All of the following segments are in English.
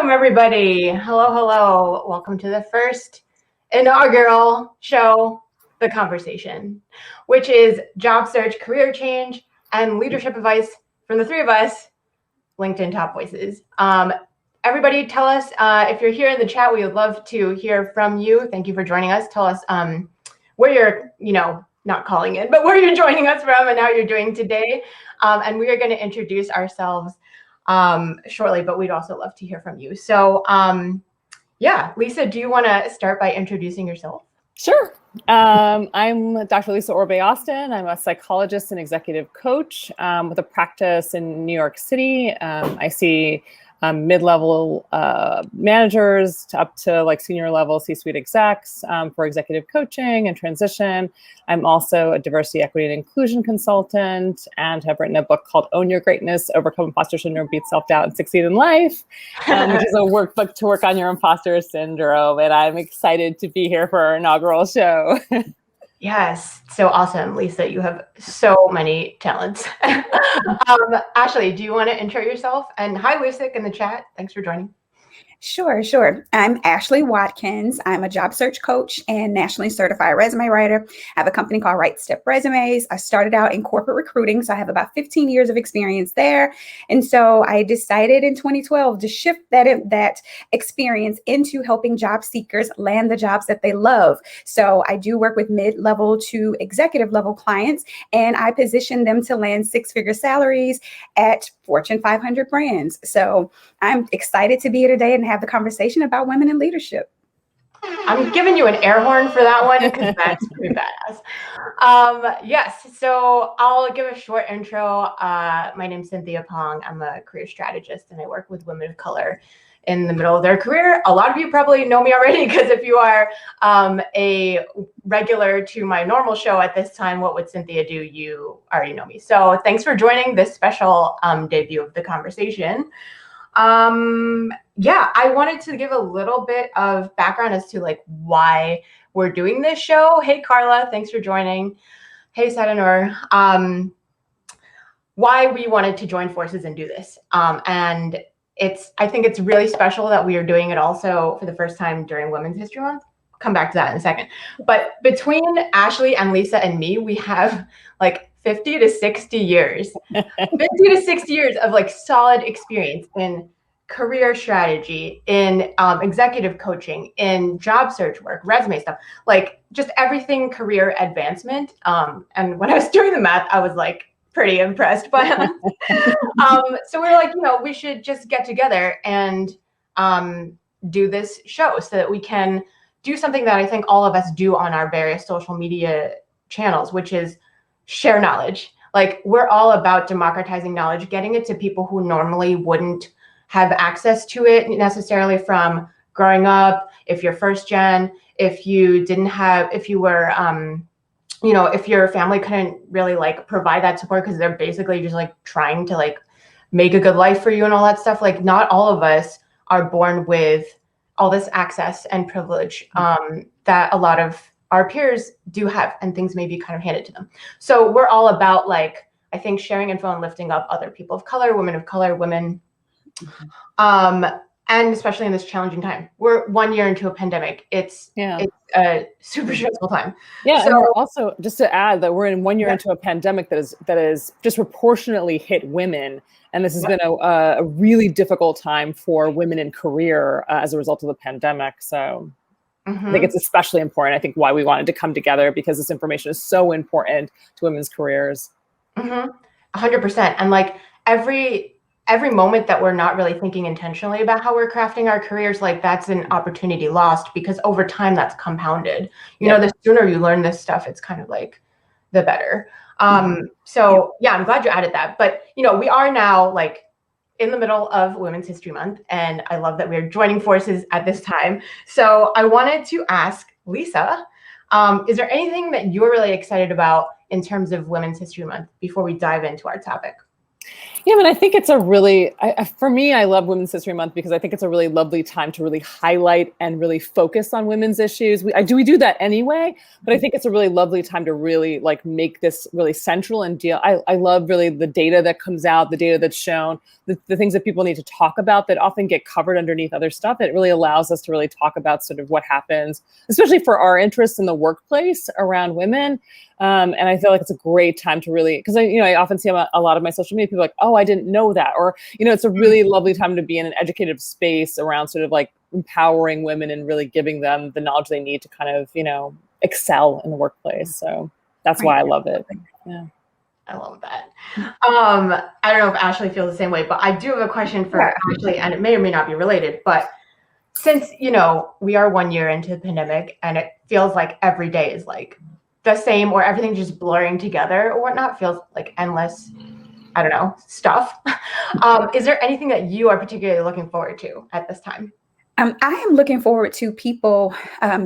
Welcome, everybody. Hello, hello. Welcome to the first inaugural show, The Conversation, which is job search, career change, and leadership advice from the three of us, LinkedIn top voices. Everybody, tell us if you're here in the chat. We would love to hear from you. Thank you for joining us. Tell us where you're, not calling in, but where you're joining us from and how you're doing today. And we are going to introduce ourselves shortly, but we'd also love to hear from you. So yeah, Lisa, do you want to start by introducing yourself? Sure. I'm Dr. Lisa Orbe-Austin. I'm a psychologist and executive coach with a practice in New York City. I see mid-level managers up to like senior level C-suite execs for executive coaching and transition. I'm also a diversity, equity, and inclusion consultant and have written a book called Own Your Greatness, Overcome Imposter Syndrome, Beat Self-Doubt, and Succeed in Life, which is a workbook to work on your imposter syndrome. And I'm excited to be here for our inaugural show. Yes, so awesome. Lisa, you have so many talents. Ashley, do you want to intro yourself? And hi, Lucic in the chat. Thanks for joining. Sure. I'm Ashley Watkins. I'm a job search coach and nationally certified resume writer. I have a company called Right Step Resumes. I started out in corporate recruiting, so I have about 15 years of experience there. And so I decided in 2012 to shift that experience into helping job seekers land the jobs that they love. So I do work with mid-level to executive level clients, and I position them to land six-figure salaries at Fortune 500 brands. So I'm excited to be here today and have the conversation about women in leadership. I'm giving you an air horn for that one because that's pretty badass. Yes, so I'll give a short intro. My name's Cynthia Pong. I'm a career strategist and I work with women of color in the middle of their career. A lot of you probably know me already because if you are a regular to my normal show at this time, What Would Cynthia Do? You already know me. So thanks for joining this special debut of The Conversation. Yeah, I wanted to give a little bit of background as to like why we're doing this show. Hey, Carla, thanks for joining. Hey, Sadanur. Why we wanted to join forces and do this. And I think it's really special that we are doing it also for the first time during Women's History Month. Come back to that in a second. But between Ashley and Lisa and me, we have like 50 to 60 years, 50 to 60 years of like solid experience in career strategy, in executive coaching, in job search work, resume stuff, like just everything career advancement. And when I was doing the math, I was like pretty impressed by us. So we were like, we should just get together and do this show so that we can do something that I think all of us do on our various social media channels, which is share knowledge. Like we're all about democratizing knowledge, getting it to people who normally wouldn't have access to it necessarily from growing up. If you're first gen, if you were, if your family couldn't really like provide that support because they're basically just like trying to like make a good life for you and all that stuff. Like not all of us are born with all this access and privilege that a lot of our peers do have, and things may be kind of handed to them. So we're all about like, I think sharing info and lifting up other people of color, women of color, women, and especially in this challenging time. We're 1 year into a pandemic. It's a super stressful time. Yeah, so, and we're also, just to add that we're in 1 year into a pandemic that is disproportionately hit women. And this has been a really difficult time for women in career as a result of the pandemic. So I think it's especially important. I think why we wanted to come together, because this information is so important to women's careers. 100%. And like every moment that we're not really thinking intentionally about how we're crafting our careers, like that's an opportunity lost, because over time that's compounded. The sooner you learn this stuff, it's kind of like the better. So yeah, I'm glad you added that. But we are now like in the middle of Women's History Month, and I love that we're joining forces at this time. So I wanted to ask Lisa, is there anything that you're really excited about in terms of Women's History Month before we dive into our topic? Yeah, I mean, I think it's a really, for me, I love Women's History Month because I think it's a really lovely time to really highlight and really focus on women's issues. We do that anyway, but I think it's a really lovely time to really like make this really central and deal. I love really the data that comes out, the data that's shown, the things that people need to talk about that often get covered underneath other stuff. It really allows us to really talk about sort of what happens, especially for our interests in the workplace around women. And I feel like it's a great time to really, because I often see a lot of my social media people like, oh, I didn't know that. Or, it's a really lovely time to be in an educative space around sort of like empowering women and really giving them the knowledge they need to kind of, excel in the workplace. So that's why I love it. Yeah. I love that. I don't know if Ashley feels the same way, but I do have a question for Ashley, and it may or may not be related, but since, we are 1 year into the pandemic and it feels like every day is like the same or everything just blurring together or whatnot, feels like endless, I don't know, stuff. Is there anything that you are particularly looking forward to at this time? I am looking forward to people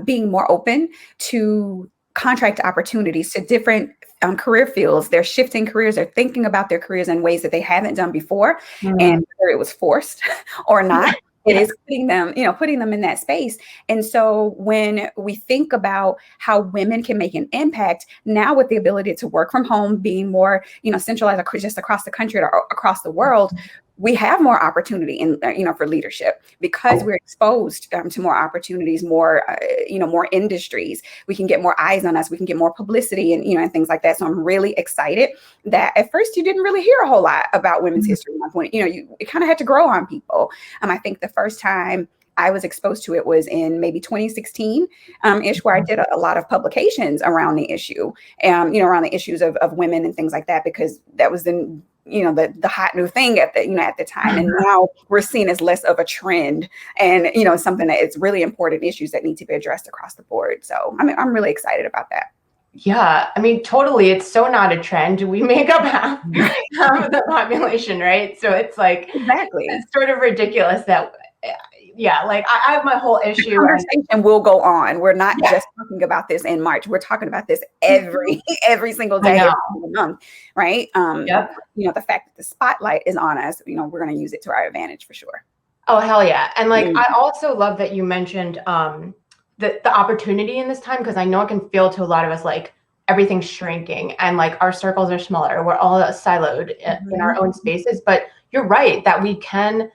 being more open to contract opportunities, to different career fields. They're shifting careers. They're thinking about their careers in ways that they haven't done before. And whether it was forced or not, it is putting them in that space. And so when we think about how women can make an impact now with the ability to work from home, being more, centralized just across the country or across the world, we have more opportunity in, for leadership because we're exposed to more opportunities, more industries. We can get more eyes on us. We can get more publicity and, and things like that. So I'm really excited that at first you didn't really hear a whole lot about Women's History Month when, it kind of had to grow on people. I think the first time I was exposed to it was in maybe 2016 ish, where I did a lot of publications around the issue, around the issues of women and things like that, because that was the hot new thing at the time. And now we're seen as less of a trend and, something that it's really important issues that need to be addressed across the board. So I'm really excited about that. Yeah, I mean, totally. It's so not a trend. We make up half of the population, right? So it's like, exactly. It's sort of ridiculous that, like I have my whole issue. The conversation will go on. We're not just talking about this in March. We're talking about this every single day, every single month, right? The fact that the spotlight is on us, we're going to use it to our advantage for sure. Oh, hell yeah. And like, I also love that you mentioned the opportunity in this time, because I know it can feel to a lot of us like everything's shrinking and like our circles are smaller. We're all siloed in our own spaces. But you're right that we can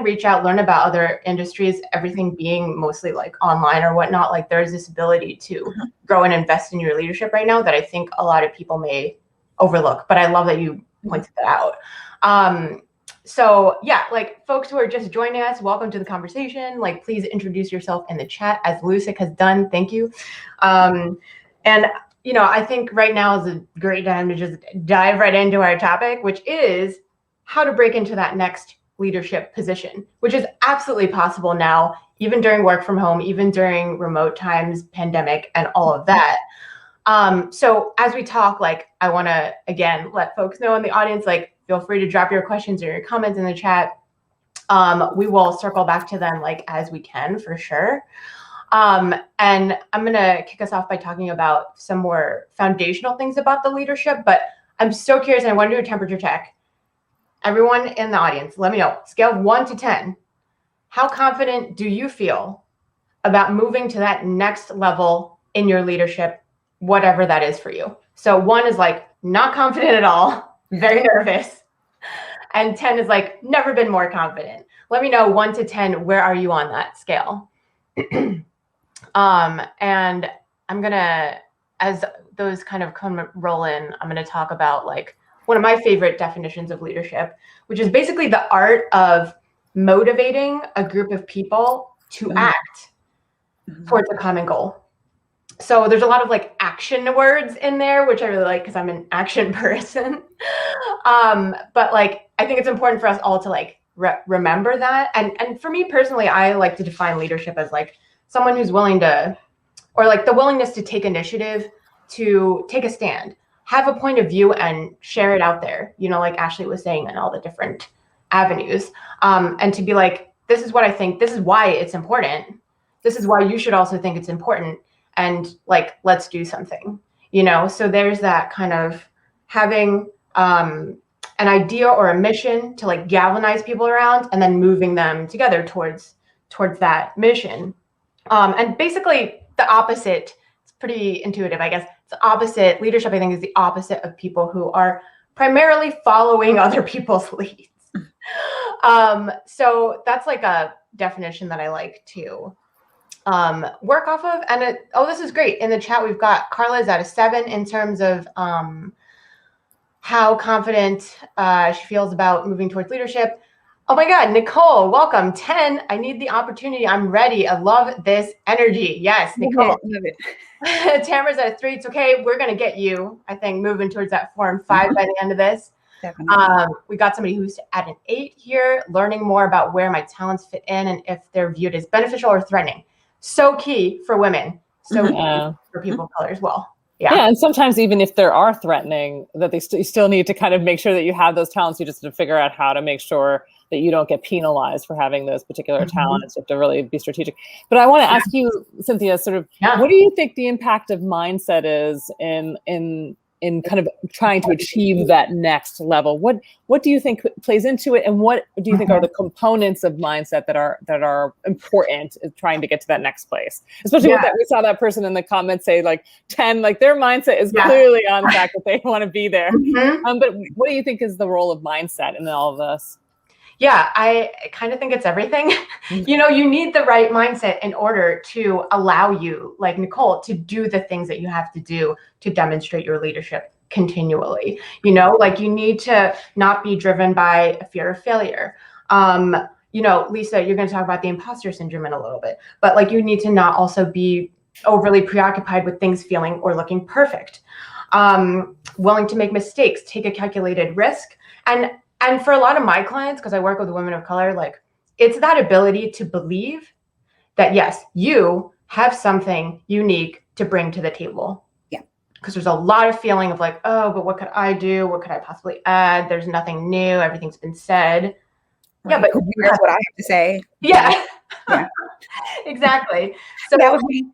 reach out, learn about other industries, everything being mostly like online or whatnot. Like there's this ability to grow and invest in your leadership right now that I think a lot of people may overlook. But I love that you pointed that out. So yeah, like folks who are just joining us, welcome to the conversation. Like, please introduce yourself in the chat as Lucic has done. Thank you. And, I think right now is a great time to just dive right into our topic, which is how to break into that next leadership position, which is absolutely possible now, even during work from home, even during remote times, pandemic, and all of that. So as we talk, like, I want to, again, let folks know in the audience, like, feel free to drop your questions or your comments in the chat. We will circle back to them like as we can for sure. And I'm going to kick us off by talking about some more foundational things about the leadership, but I'm so curious and I want to do a temperature check. Everyone in the audience, let me know, scale of 1 to 10, how confident do you feel about moving to that next level in your leadership, whatever that is for you? So 1 is like not confident at all, very nervous. And 10 is like never been more confident. Let me know 1 to 10, where are you on that scale? And I'm gonna, as those kind of come roll in, I'm gonna talk about like one of my favorite definitions of leadership, which is basically the art of motivating a group of people to act towards a common goal. So there's a lot of like action words in there, which I really like because I'm an action person. But like, I think it's important for us all to like remember that. And for me personally, I like to define leadership as like someone who's willing to, or like the willingness to take initiative, to take a stand, have a point of view and share it out there, like Ashley was saying, in all the different avenues. And to be like, this is what I think, this is why it's important. This is why you should also think it's important. And like, let's do something, so there's that kind of having an idea or a mission to like galvanize people around, and then moving them together towards that mission. And basically the opposite, it's pretty intuitive, I guess. It's the opposite. Leadership, I think, is the opposite of people who are primarily following other people's leads. So that's like a definition that I like to work off of. And this is great. In the chat, we've got Carla's at a 7 in terms of how confident she feels about moving towards leadership. Oh my God, Nicole, welcome. 10, I need the opportunity. I'm ready. I love this energy. Yes, Nicole. Love it. Tamara's at a 3. It's okay. We're going to get you, I think, moving towards that 4 and 5 by the end of this. Definitely. We got somebody who's at an 8 here, learning more about where my talents fit in and if they're viewed as beneficial or threatening. So key for women. So key for people of color as well. Yeah, and sometimes even if there are threatening, that they you still need to kind of make sure that you have those talents. You just have to figure out how to make sure that you don't get penalized for having those particular talents. You have to really be strategic. But I want to ask you, Cynthia, sort of, what do you think the impact of mindset is in kind of trying to achieve that next level? What do you think plays into it, and what do you think are the components of mindset that are important in trying to get to that next place? Especially with that, we saw that person in the comments say like 10, like their mindset is clearly on the fact that they want to be there. But what do you think is the role of mindset in all of this? Yeah, I kind of think it's everything. You know, you need the right mindset in order to allow you, like Nicole, to do the things that you have to do to demonstrate your leadership continually. You know, like you need to not be driven by a fear of failure. You know, Lisa, you're going to talk about the imposter syndrome in a little bit, but like you need to not also be overly preoccupied with things feeling or looking perfect. Willing to make mistakes, take a calculated risk. And for a lot of my clients, because I work with women of color, like it's that ability to believe that, yes, you have something unique to bring to the table. Yeah. Because there's a lot of feeling of like, oh, but what could I do? What could I possibly add? There's nothing new. Everything's been said. Right. Yeah, but that's what I have to say. Yeah. Exactly. So that was me.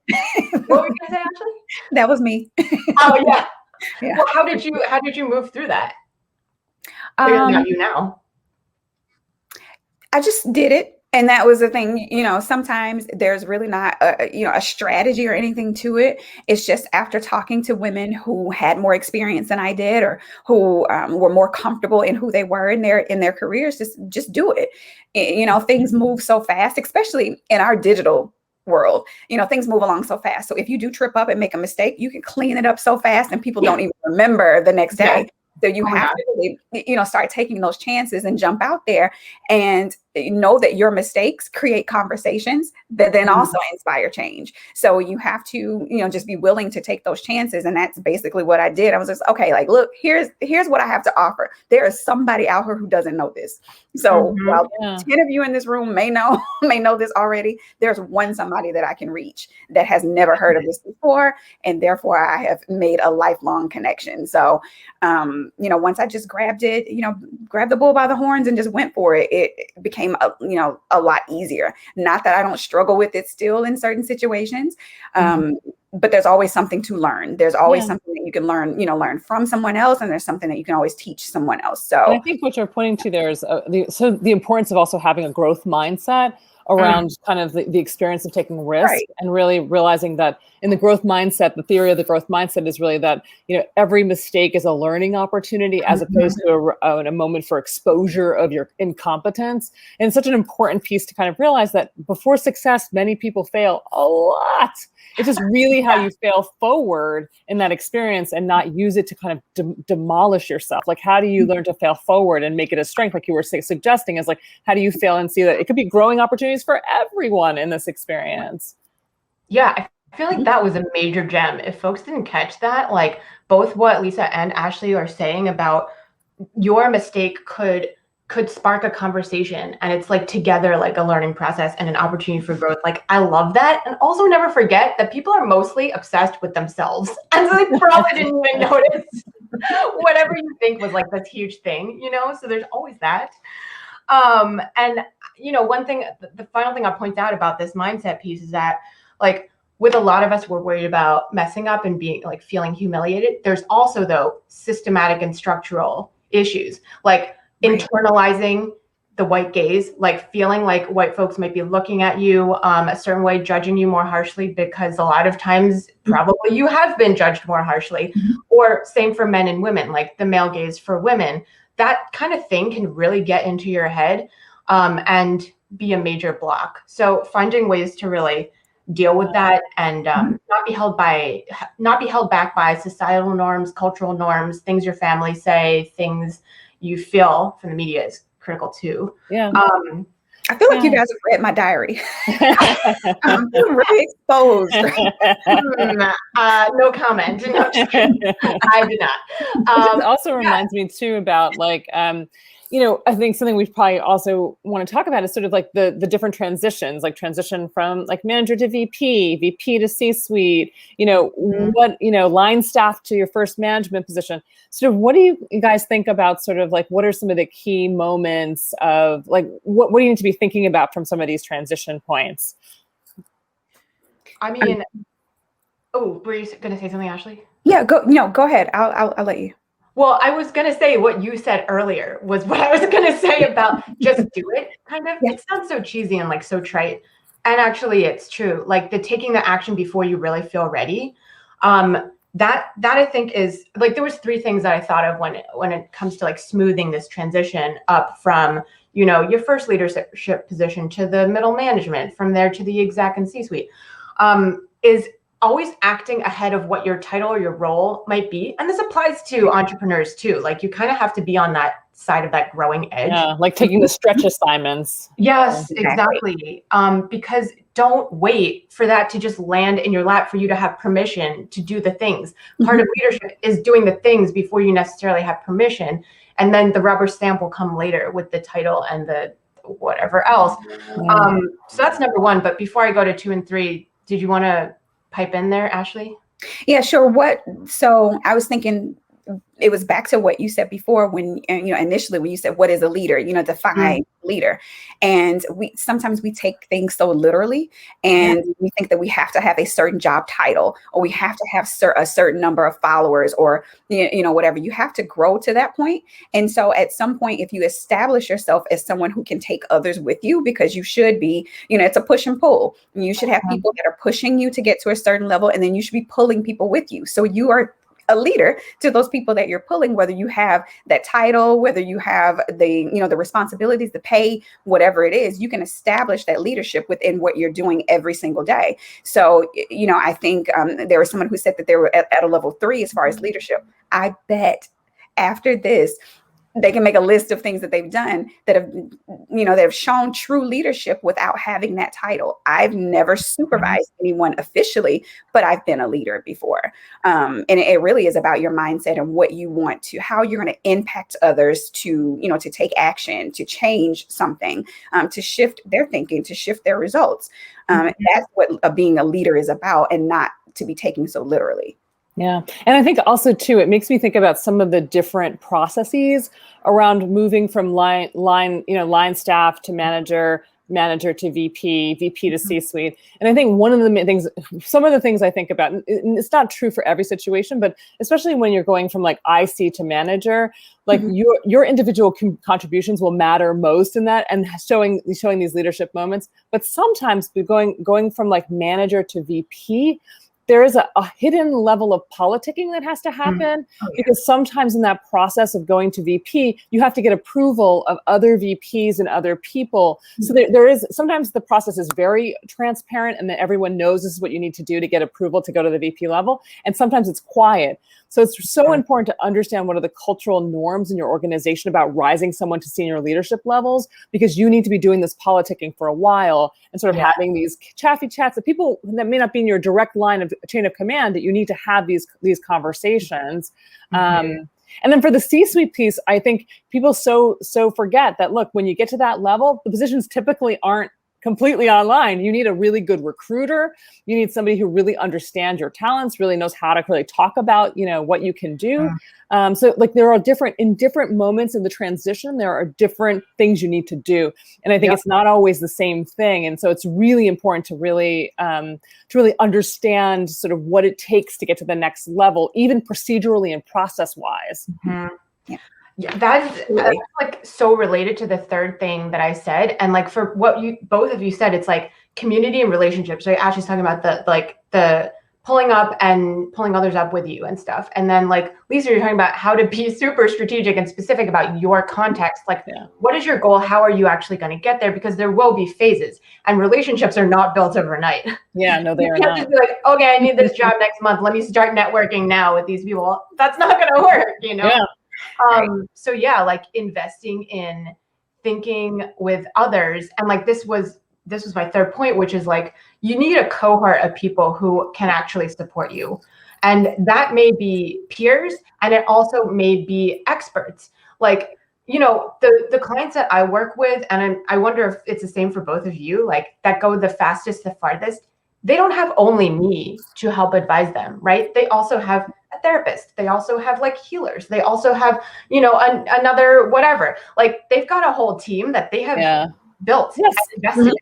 What were you gonna say, Ashley? That was me. Oh yeah. Yeah. Well, how did you move through that? Not you now. I just did it. And that was the thing, you know, sometimes there's really not a strategy or anything to it. It's just after talking to women who had more experience than I did, or who were more comfortable in who they were in their careers, just do it. You know, things move so fast, especially in our digital world. You know, things move along so fast. So if you do trip up and make a mistake, you can clean it up so fast and people don't even remember the next day. So you have to really, you know, start taking those chances and jump out there and know that your mistakes create conversations that then also inspire change. So you have to, you know, just be willing to take those chances. And that's basically what I did. I was just, okay, like, look, here's what I have to offer. There is somebody out here who doesn't know this. So while 10 of you in this room may know this already, there's somebody that I can reach that has never heard of this before. And therefore I have made a lifelong connection. So, you know, once I just grabbed the bull by the horns and just went for it, it became a lot easier. Not that I don't struggle with it still in certain situations, but there's always something to learn. There's always something that you can learn from someone else, and there's something that you can always teach someone else. So and I think what you're pointing to there is the importance of also having a growth mindset around kind of the experience of taking risk, and really realizing that in the growth mindset, the theory of the growth mindset is really that, you know, every mistake is a learning opportunity as opposed to a moment for exposure of your incompetence. And it's such an important piece to kind of realize that before success, many people fail a lot. It's just really how you fail forward in that experience and not use it to kind of demolish yourself. Like, how do you learn to fail forward and make it a strength? Like you were suggesting, is like, how do you fail and see that it could be growing opportunities for everyone in this experience? Yeah, I feel like that was a major gem. If folks didn't catch that, like both what Lisa and Ashley are saying about your mistake could spark a conversation, and it's like together like a learning process and an opportunity for growth. Like I love that. And also never forget that people are mostly obsessed with themselves, and so they probably didn't even notice whatever you think was like this huge thing, you know? So there's always that. And you know, one thing, the final thing I'll point out about this mindset piece is that like with a lot of us, we're worried about messing up and being like feeling humiliated. There's also though systematic and structural issues, like internalizing the white gaze, like feeling like white folks might be looking at you a certain way, judging you more harshly, because a lot of times probably you have been judged more harshly. Or same for men and women, like the male gaze for women. That kind of thing can really get into your head and be a major block. So finding ways to really deal with that and not be held back by societal norms, cultural norms, things your family say, things you feel from the media is critical too. Yeah. I feel like you guys have read my diary. I'm really exposed. No comment. No, I do not. It also reminds me too about like, I think something we probably also want to talk about is sort of like the different transitions, like transition from like manager to VP to C-suite, line staff to your first management position. Sort of what do you guys think about sort of like, what are some of the key moments of like, what do you need to be thinking about from some of these transition points? I mean, were you going to say something, Ashley? Yeah, go ahead. I'll let you. Well, I was going to say what you said earlier was what I was going to say about just do it, kind of. Yeah. It sounds so cheesy and like so trite. And actually it's true. Like the taking the action before you really feel ready. That I think is like, there was 3 things that I thought of when it comes to like smoothing this transition up from, your first leadership position to the middle management, from there to the exec and C-suite, is always acting ahead of what your title or your role might be. And this applies to entrepreneurs too. Like you kind of have to be on that side of that growing edge. Yeah, like taking the stretch assignments. Yes, exactly. Because don't wait for that to just land in your lap for you to have permission to do the things. Part of leadership is doing the things before you necessarily have permission. And then the rubber stamp will come later with the title and the whatever else. So that's number 1. But before I go to 2 and 3, did you want to pipe in there, Ashley? Yeah, sure. So I was thinking, it was back to what you said before when, initially when you said, what is a leader, define leader. And sometimes we take things so literally, and we think that we have to have a certain job title, or we have to have a certain number of followers, or, whatever. You have to grow to that point. And so at some point, if you establish yourself as someone who can take others with you, because you should be, it's a push and pull. You should have people that are pushing you to get to a certain level, and then you should be pulling people with you. So you are a leader to those people that you're pulling, whether you have that title, whether you have the responsibilities, the pay, whatever it is. You can establish that leadership within what you're doing every single day. So, I think there was someone who said that they were at a level 3 as far as leadership. I bet after this, they can make a list of things that they've done that have shown true leadership without having that title. I've never supervised anyone officially, but I've been a leader before. And it really is about your mindset and what you want to, how you're going to impact others to take action, to change something, to shift their thinking, to shift their results. That's what being a leader is about, and not to be taken so literally. Yeah. And I think also too, it makes me think about some of the different processes around moving from line staff to manager to VP to C-suite. And I think one of the things, some of the things I think about, and it's not true for every situation, but especially when you're going from like IC to manager, like your individual contributions will matter most in that, and showing these leadership moments. But sometimes going from like manager to VP, there is a hidden level of politicking that has to happen, because sometimes in that process of going to VP, you have to get approval of other VPs and other people. So there is, sometimes the process is very transparent, and then everyone knows this is what you need to do to get approval to go to the VP level. And sometimes it's quiet. So it's so important to understand what are the cultural norms in your organization about rising someone to senior leadership levels, because you need to be doing this politicking for a while and sort of having these chaffy chats that people that may not be in your direct line of chain of command, that you need to have these conversations. And then for the C-suite piece, I think people so forget that, look, when you get to that level, the positions typically aren't completely online. You need a really good recruiter. You need somebody who really understands your talents, really knows how to really talk about, what you can do. So like there are different moments in the transition, there are different things you need to do. And I think it's not always the same thing. And so it's really important to really understand sort of what it takes to get to the next level, even procedurally and process wise. Yeah, that's like so related to the third thing that I said. And like for what you both of you said, it's like community and relationships. So Ashley's talking about the pulling up and pulling others up with you and stuff. And then like Lisa, you're talking about how to be super strategic and specific about your context. Like what is your goal? How are you actually going to get there? Because there will be phases, and relationships are not built overnight. Yeah, no, they are not. You can't just be like, okay, I need this job next month. Let me start networking now with these people. That's not going to work, you know? Yeah. So yeah, like investing in thinking with others. And like, this was my third point, which is like, you need a cohort of people who can actually support you. And that may be peers, and it also may be experts. Like, you know, the clients that I work with, and I wonder if it's the same for both of you, like that go the fastest, the farthest, they don't have only me to help advise them, right? They also have a therapist. They also have like healers. They also have, you know, another whatever. Like they've got a whole team that they have built and invested in.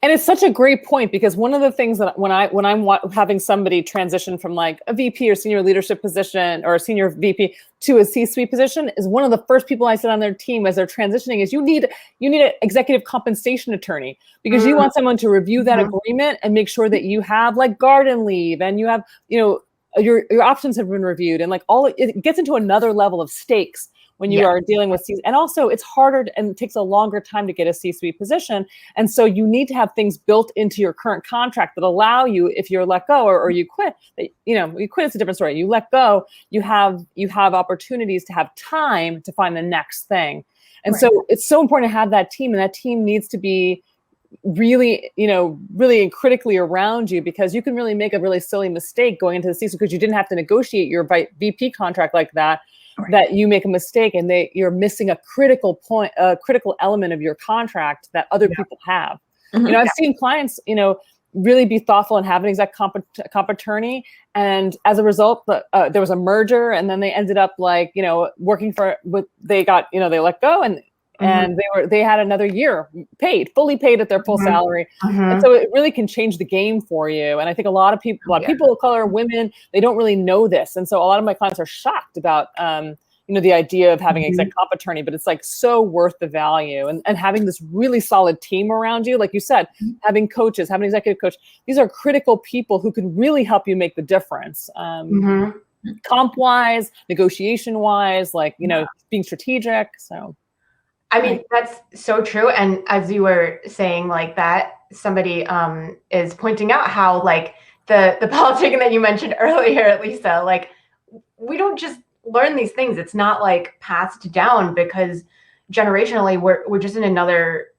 And it's such a great point, because one of the things that when I'm having somebody transition from like a VP or senior leadership position or a senior VP to a C-suite position, is one of the first people I sit on their team as they're transitioning is you need an executive compensation attorney, because you want someone to review that agreement and make sure that you have like garden leave and you have, you know, your options have been reviewed, and like it gets into another level of stakes when you are dealing with C-suite. And also it's harder and it takes a longer time to get a C-suite position. And so you need to have things built into your current contract that allow you, if you're let go or you quit, you know, you quit, it's a different story. You let go, you have opportunities to have time to find the next thing. And so it's so important to have that team, and that team needs to be really, you know, really critically around you, because you can really make a really silly mistake going into the C-suite because you didn't have to negotiate your VP contract like that. That you make a mistake and you're missing a critical point, a critical element of your contract that other people have. You know, I've seen clients, you know, really be thoughtful and have an exec comp attorney, and as a result, there was a merger, and then they ended up like, you know, working they got, you know, they let go, and they had another year fully paid at their full salary. And so it really can change the game for you. And I think a lot of people of color, women, they don't really know this. And so a lot of my clients are shocked about, you know, the idea of having an exec comp attorney, but it's like so worth the value, and having this really solid team around you. Like you said, having coaches, having an executive coach, these are critical people who can really help you make the difference. Comp wise, negotiation wise, like, you know, being strategic. So. I mean, that's so true. And as you were saying like that, somebody is pointing out how like the politicking that you mentioned earlier, Lisa, like we don't just learn these things. It's not like passed down, because generationally we're just in another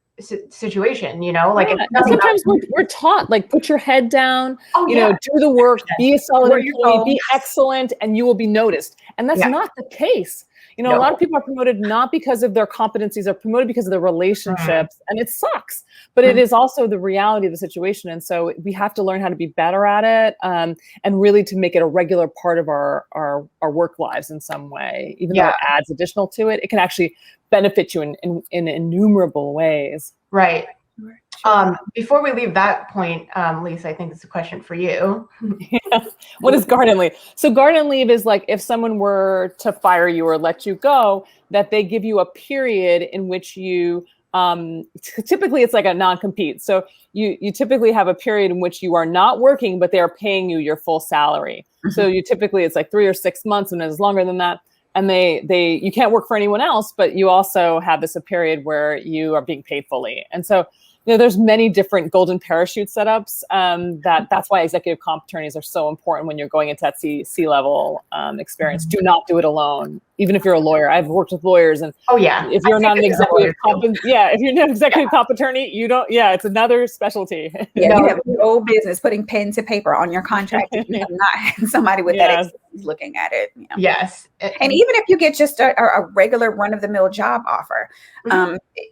situation, you know, like sometimes we're taught like, put your head down, you know, do the work, be a solid employee, be excellent, and you will be noticed. And that's not the case. You know, a lot of people are promoted not because of their competencies, are promoted because of their relationships, and it sucks, but it is also the reality of the situation. And so we have to learn how to be better at it, and really to make it a regular part of our work lives in some way. Even though it adds additional to it, it can actually benefit you in innumerable ways. Right. Before we leave that point, Lisa, I think it's a question for you. What is garden leave? So garden leave is like if someone were to fire you or let you go, that they give you a period in which you, typically it's like a non-compete. So you typically have a period in which you are not working, but they are paying you your full salary. So it's like 3 or 6 months, and it's longer than that. And you can't work for anyone else, but you also have this a period where you are being paid fully. And so, you know, there's many different golden parachute setups. That's why executive comp attorneys are so important when you're going into that C-level experience. Do not do it alone. Even if you're a lawyer, I've worked with lawyers, and if you're not an executive comp attorney, you don't. Yeah, it's another specialty. Yeah, you have no business putting pen to paper on your contract if you have not had somebody with that expertise looking at it. You know? Yes, and even if you get just a regular run-of-the-mill job offer,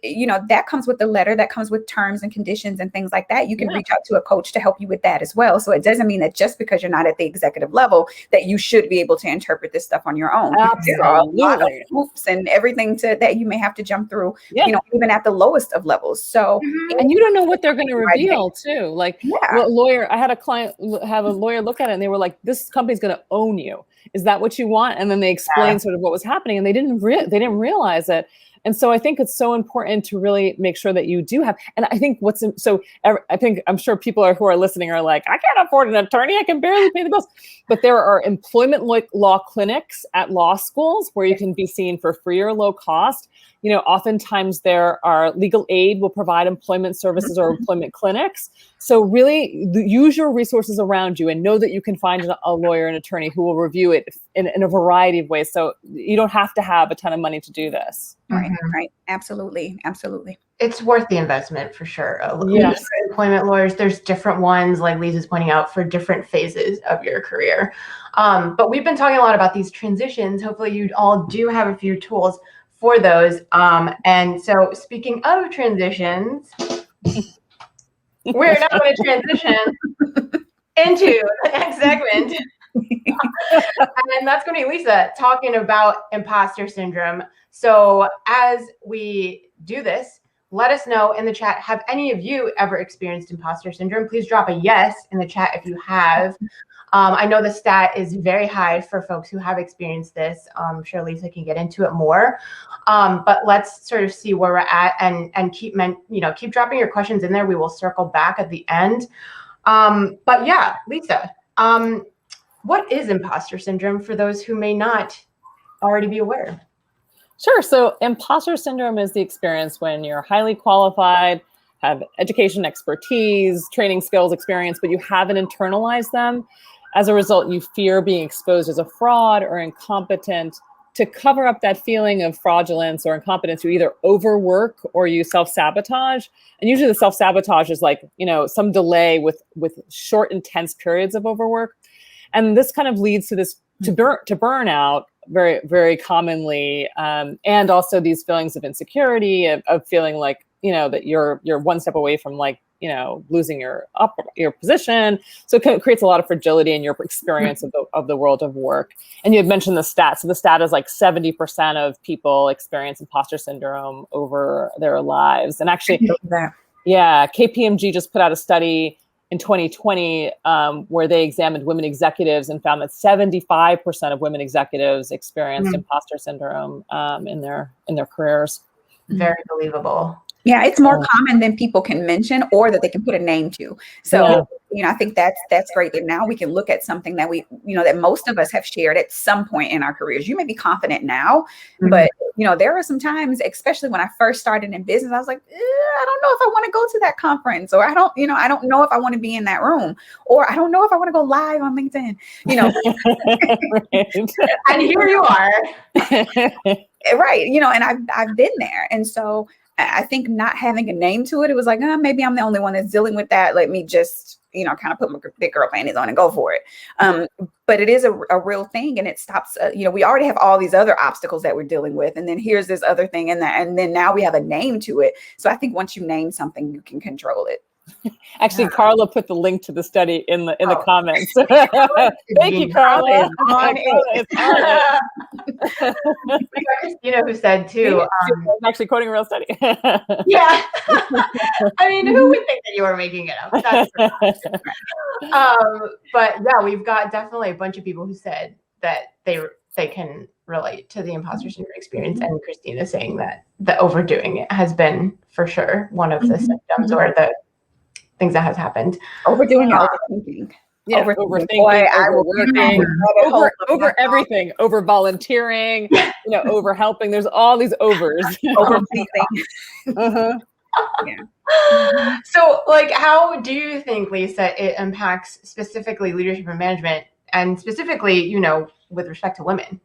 you know, that comes with the letter, that comes with terms and conditions and things like that. You can reach out to a coach to help you with that as well. So it doesn't mean that just because you're not at the executive level that you should be able to interpret this stuff on your own. Absolutely. lot of hoops and everything that you may have to jump through, Yeah. even at the lowest of levels. So, and you don't know what they're going to reveal too. Like Yeah. I had a client have a lawyer look at it and they were like, this company's going to own you. Is that what you want? And then they explained sort of what was happening and they didn't realize it. And so I think it's so important to really make sure that you do have, and I think I'm sure people who are listening are like, I can't afford an attorney. I can barely pay the bills. But there are employment law clinics at law schools where you can be seen for free or low cost. Oftentimes there are legal aid will provide employment services or employment clinics. So really use your resources around you and know that you can find a lawyer and attorney who will review it in a variety of ways. So you don't have to have a ton of money to do this. Right. Absolutely. It's worth the investment for sure. Yes. Employment lawyers, there's different ones, like Lisa's pointing out, for different phases of your career. But we've been talking a lot about these transitions. Hopefully you all do have a few tools for those. And so speaking of transitions, we're now going to transition into the next segment. And that's going to be Lisa talking about imposter syndrome. So as we do this, let us know in the chat, have any of you ever experienced imposter syndrome? Please drop a yes in the chat if you have. I know the stat is very high for folks who have experienced this. I'm sure Lisa can get into it more. But let's sort of see where we're at and keep dropping your questions in there. We will circle back at the end. But yeah, Lisa, what is imposter syndrome for those who may not already be aware? Sure. So imposter syndrome is the experience when you're highly qualified, have education, expertise, training skills, experience, but you haven't internalized them. As a result, you fear being exposed as a fraud or incompetent. To cover up that feeling of fraudulence or incompetence, you either overwork or you self-sabotage. And usually the self-sabotage is like, some delay with short, intense periods of overwork. And this kind of leads to this to burnout very, very commonly. And also these feelings of insecurity, of feeling like, that you're one step away from losing your position. So it creates a lot of fragility in your experience of the world of work. And you had mentioned the stat. So the stat is like 70% of people experience imposter syndrome over their lives. And actually, KPMG just put out a study in 2020 where they examined women executives and found that 75% of women executives experienced imposter syndrome in their careers. Very believable. Yeah, it's more common than people can mention or that they can put a name to. So, I think that's great that now we can look at something that that most of us have shared at some point in our careers. You may be confident now, but there are some times, especially when I first started in business, I was like, I don't know if I want to go to that conference, or I don't know if I want to be in that room, or I don't know if I want to go live on LinkedIn, And here you are. Right. And I've been there. And so I think not having a name to it, it was like, maybe I'm the only one that's dealing with that. Let me just, kind of put my big girl panties on and go for it. But it is a real thing, and it stops, we already have all these other obstacles that we're dealing with. And then here's this other thing and then now we have a name to it. So I think once you name something, you can control it. Actually, Carla put the link to the study in the comments. Thank you, Carla. We got Christina who said too. I'm actually quoting a real study. Yeah. I mean, who would think that you were making it up? But yeah, we've got definitely a bunch of people who said that they can relate to the imposter syndrome experience, and Christina saying that the overdoing it has been for sure one of the symptoms or the things that has happened. Overdoing overthinking. Yeah, overthinking, over everything, over volunteering, over helping. There's all these overs. Overthinking. Yeah. So, how do you think, Lisa, it impacts specifically leadership and management, and specifically, with respect to women?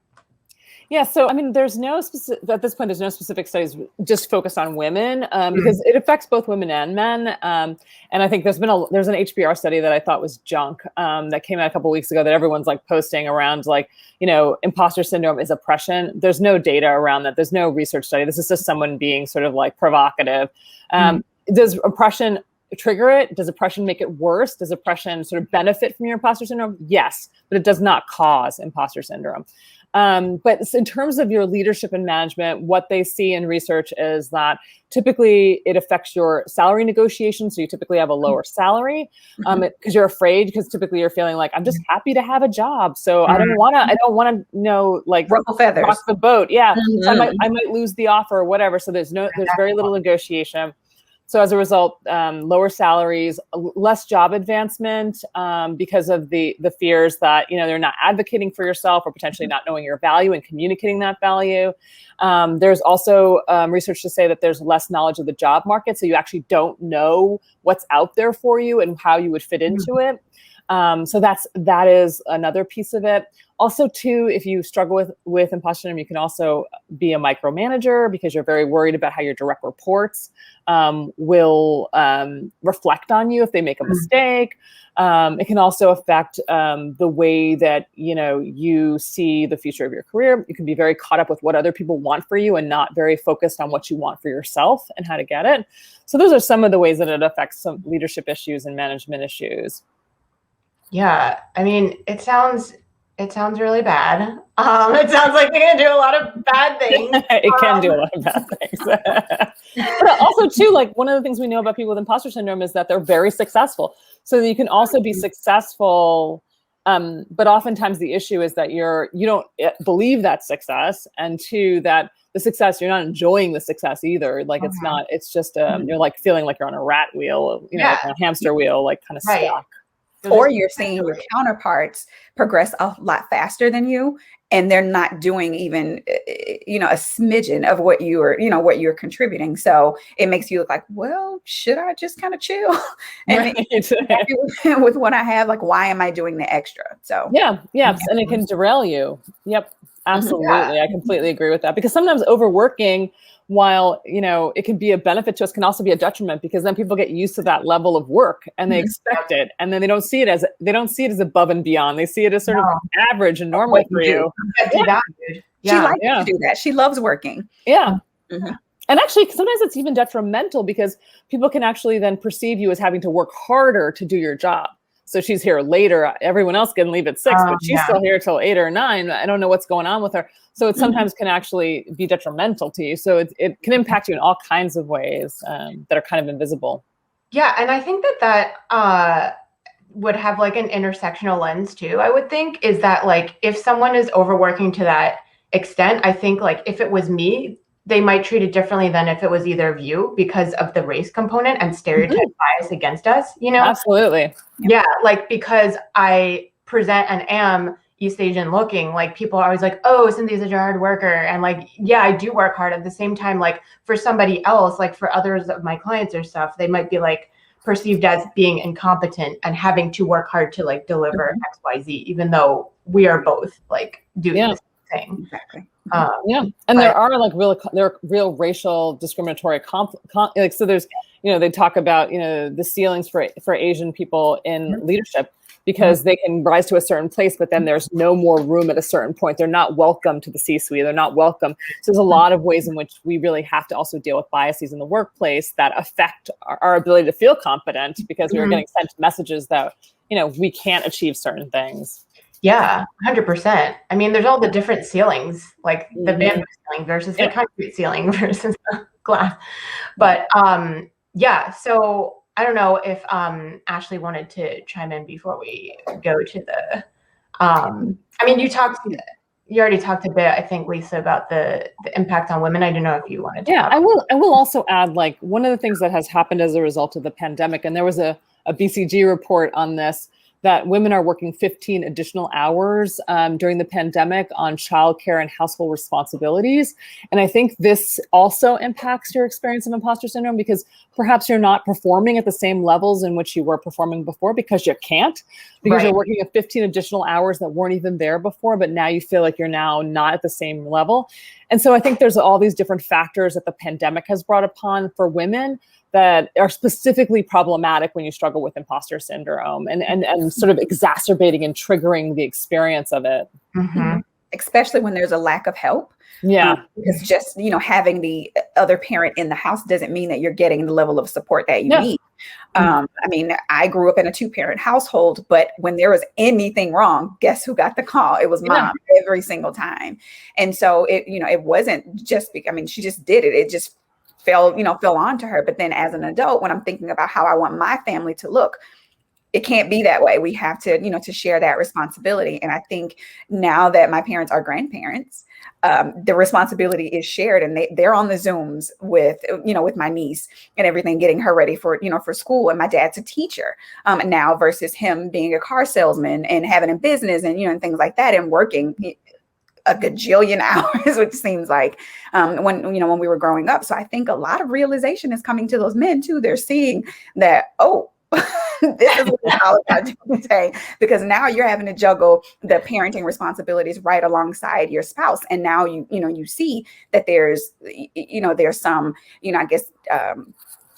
Yeah, so I mean, there's no specific at this point. There's no specific studies just focused on women because it affects both women and men. And I think there's an HBR study that I thought was junk that came out a couple of weeks ago that everyone's posting around imposter syndrome is oppression. There's no data around that. There's no research study. This is just someone being sort of provocative. Does oppression trigger it? Does oppression make it worse? Does oppression sort of benefit from your imposter syndrome? Yes, but it does not cause imposter syndrome. But in terms of your leadership and management, what they see in research is that typically it affects your salary negotiations. So you typically have a lower salary because you're afraid, because typically you're feeling like, I'm just happy to have a job. So I don't want to, like ruffle feathers, rock the boat. Yeah. So I might lose the offer or whatever. So there's very little negotiation. So as a result, lower salaries, less job advancement because of the fears that, they're not advocating for yourself or potentially not knowing your value and communicating that value. There's also research to say that there's less knowledge of the job market. So you actually don't know what's out there for you and how you would fit into it. So that is another piece of it. Also, too, if you struggle with imposter syndrome, you can also be a micromanager because you're very worried about how your direct reports will reflect on you if they make a mistake. It can also affect the way that you see the future of your career. You can be very caught up with what other people want for you and not very focused on what you want for yourself and how to get it. So those are some of the ways that it affects some leadership issues and management issues. Yeah, I mean, it sounds really bad. It sounds like they're gonna do a lot of bad things. It can do a lot of bad things. But also, too, like one of the things we know about people with imposter syndrome is that they're very successful. So you can also be successful, but oftentimes the issue is that you don't believe that success, and two, that the success, you're not enjoying the success either. Like it's not. It's just you're like feeling like you're on a rat wheel, like on a hamster wheel, like kind of stuck. Or you're seeing your counterparts progress a lot faster than you, and they're not doing even, a smidgen of what you're contributing. So it makes you look like, well, should I just kind of chill and happy with what I have? Like, why am I doing the extra? So yeah, and it can derail you. Yep, absolutely. I completely agree with that, because sometimes overworking, while it can be a benefit to us, can also be a detriment, because then people get used to that level of work and they expect it, and then they don't see it as above and beyond. They see it as sort of average and normal for you. She likes to do that. She loves working. Yeah. And actually, sometimes it's even detrimental, because people can actually then perceive you as having to work harder to do your job. So she's here later. Everyone else can leave at 6, but she's still here till 8 or 9. I don't know what's going on with her. So it sometimes can actually be detrimental to you. So it can impact you in all kinds of ways that are kind of invisible. Yeah, and I think that would have like an intersectional lens too. I would think is that, like, if someone is overworking to that extent, I think like if it was me, they might treat it differently than if it was either of you, because of the race component and stereotype bias against us, Absolutely. Yeah, like because I present and am East Asian looking, like people are always like, oh, Cynthia's such a hard worker. And like, yeah, I do work hard. At the same time, like for somebody else, like for others of my clients or stuff, they might be like perceived as being incompetent and having to work hard to like deliver XYZ, even though we are both like doing the same thing. Exactly. And there are like real racial discriminatory like, so there's they talk about the ceilings for Asian people in leadership, because they can rise to a certain place, but then there's no more room at a certain point. They're not welcome to the C-suite. They're not welcome. So there's a lot of ways in which we really have to also deal with biases in the workplace that affect our ability to feel competent, because we are getting sent messages that we can't achieve certain things. Yeah, 100%. I mean, there's all the different ceilings, like the bamboo ceiling versus the concrete ceiling versus the glass. But so I don't know if Ashley wanted to chime in before we go to the. I mean, you already talked a bit, I think, Lisa, about the impact on women. I don't know if you wanted to. Yeah, I will also add, like, one of the things that has happened as a result of the pandemic, and there was a BCG report on this, that women are working 15 additional hours during the pandemic on childcare and household responsibilities. And I think this also impacts your experience of imposter syndrome, because perhaps you're not performing at the same levels in which you were performing before, because you can't, because you're working at 15 additional hours that weren't even there before, but now you feel like you're now not at the same level. And so I think there's all these different factors that the pandemic has brought upon for women that are specifically problematic when you struggle with imposter syndrome, and sort of exacerbating and triggering the experience of it. Especially when there's a lack of help. Because just, having the other parent in the house doesn't mean that you're getting the level of support that you need. I mean, I grew up in a 2-parent household, but when there was anything wrong, guess who got the call? It was mom every single time. And so it wasn't just, I mean, she just did it. It just fell onto her. But then as an adult, when I'm thinking about how I want my family to look, it can't be that way. We have to, to share that responsibility. And I think now that my parents are grandparents, the responsibility is shared, and they're on the Zooms with my niece and everything, getting her ready for, for school. And my dad's a teacher now versus him being a car salesman and having a business and, and things like that, and working a gajillion hours, which seems like when we were growing up. So I think a lot of realization is coming to those men too. They're seeing that, oh, this is what it's all about today, because now you're having to juggle the parenting responsibilities right alongside your spouse. And now you see that there's some, I guess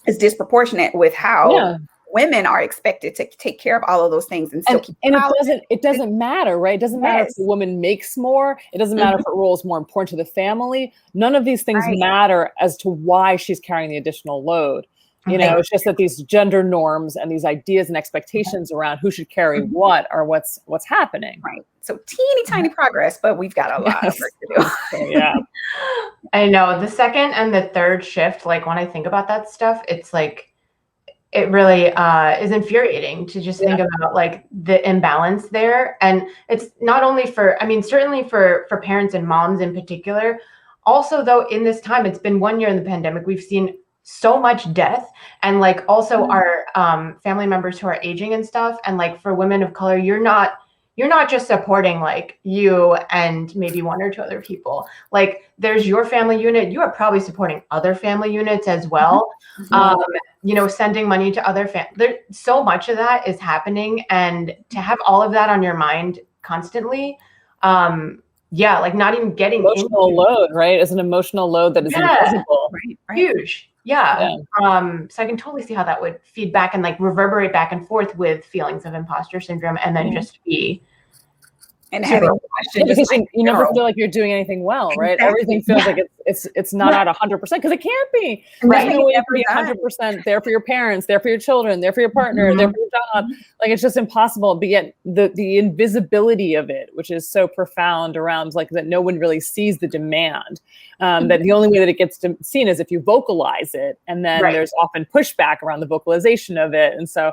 it's disproportionate with how women are expected to take care of all of those things and still it doesn't matter, right? It doesn't matter if the woman makes more. It doesn't matter if her role is more important to the family. None of these things matter as to why she's carrying the additional load. It's just that these gender norms and these ideas and expectations around who should carry what are what's happening. Right. So teeny tiny progress, but we've got a lot of work to do. Yeah. I know the second and the third shift, like when I think about that stuff, it's like, it really is infuriating to just think about like the imbalance there. And it's not only certainly for parents and moms in particular. Also, though, in this time, it's been 1 year in the pandemic, we've seen so much death, and like also our family members who are aging and stuff. And like for women of color, you're not just supporting like you and maybe 1 or 2 other people. Like there's your family unit. You are probably supporting other family units as well. Sending money to other there's so much of that is happening, and to have all of that on your mind constantly, like not even getting emotional load, right? It's an emotional load that is invisible. Right. Huge. Yeah. So I can totally see how that would feed back and like reverberate back and forth with feelings of imposter syndrome, and then just be and having questions. Because you never feel like you're doing anything well, right? Exactly. Everything feels like it's not at 100% because it can't be. There's no way to be 100% there for your parents, there for your children, there for your partner, there for your job. Like it's just impossible. But yet the invisibility of it, which is so profound around like that, no one really sees the demand. That the only way that it gets seen is if you vocalize it, and then there's often pushback around the vocalization of it. And so,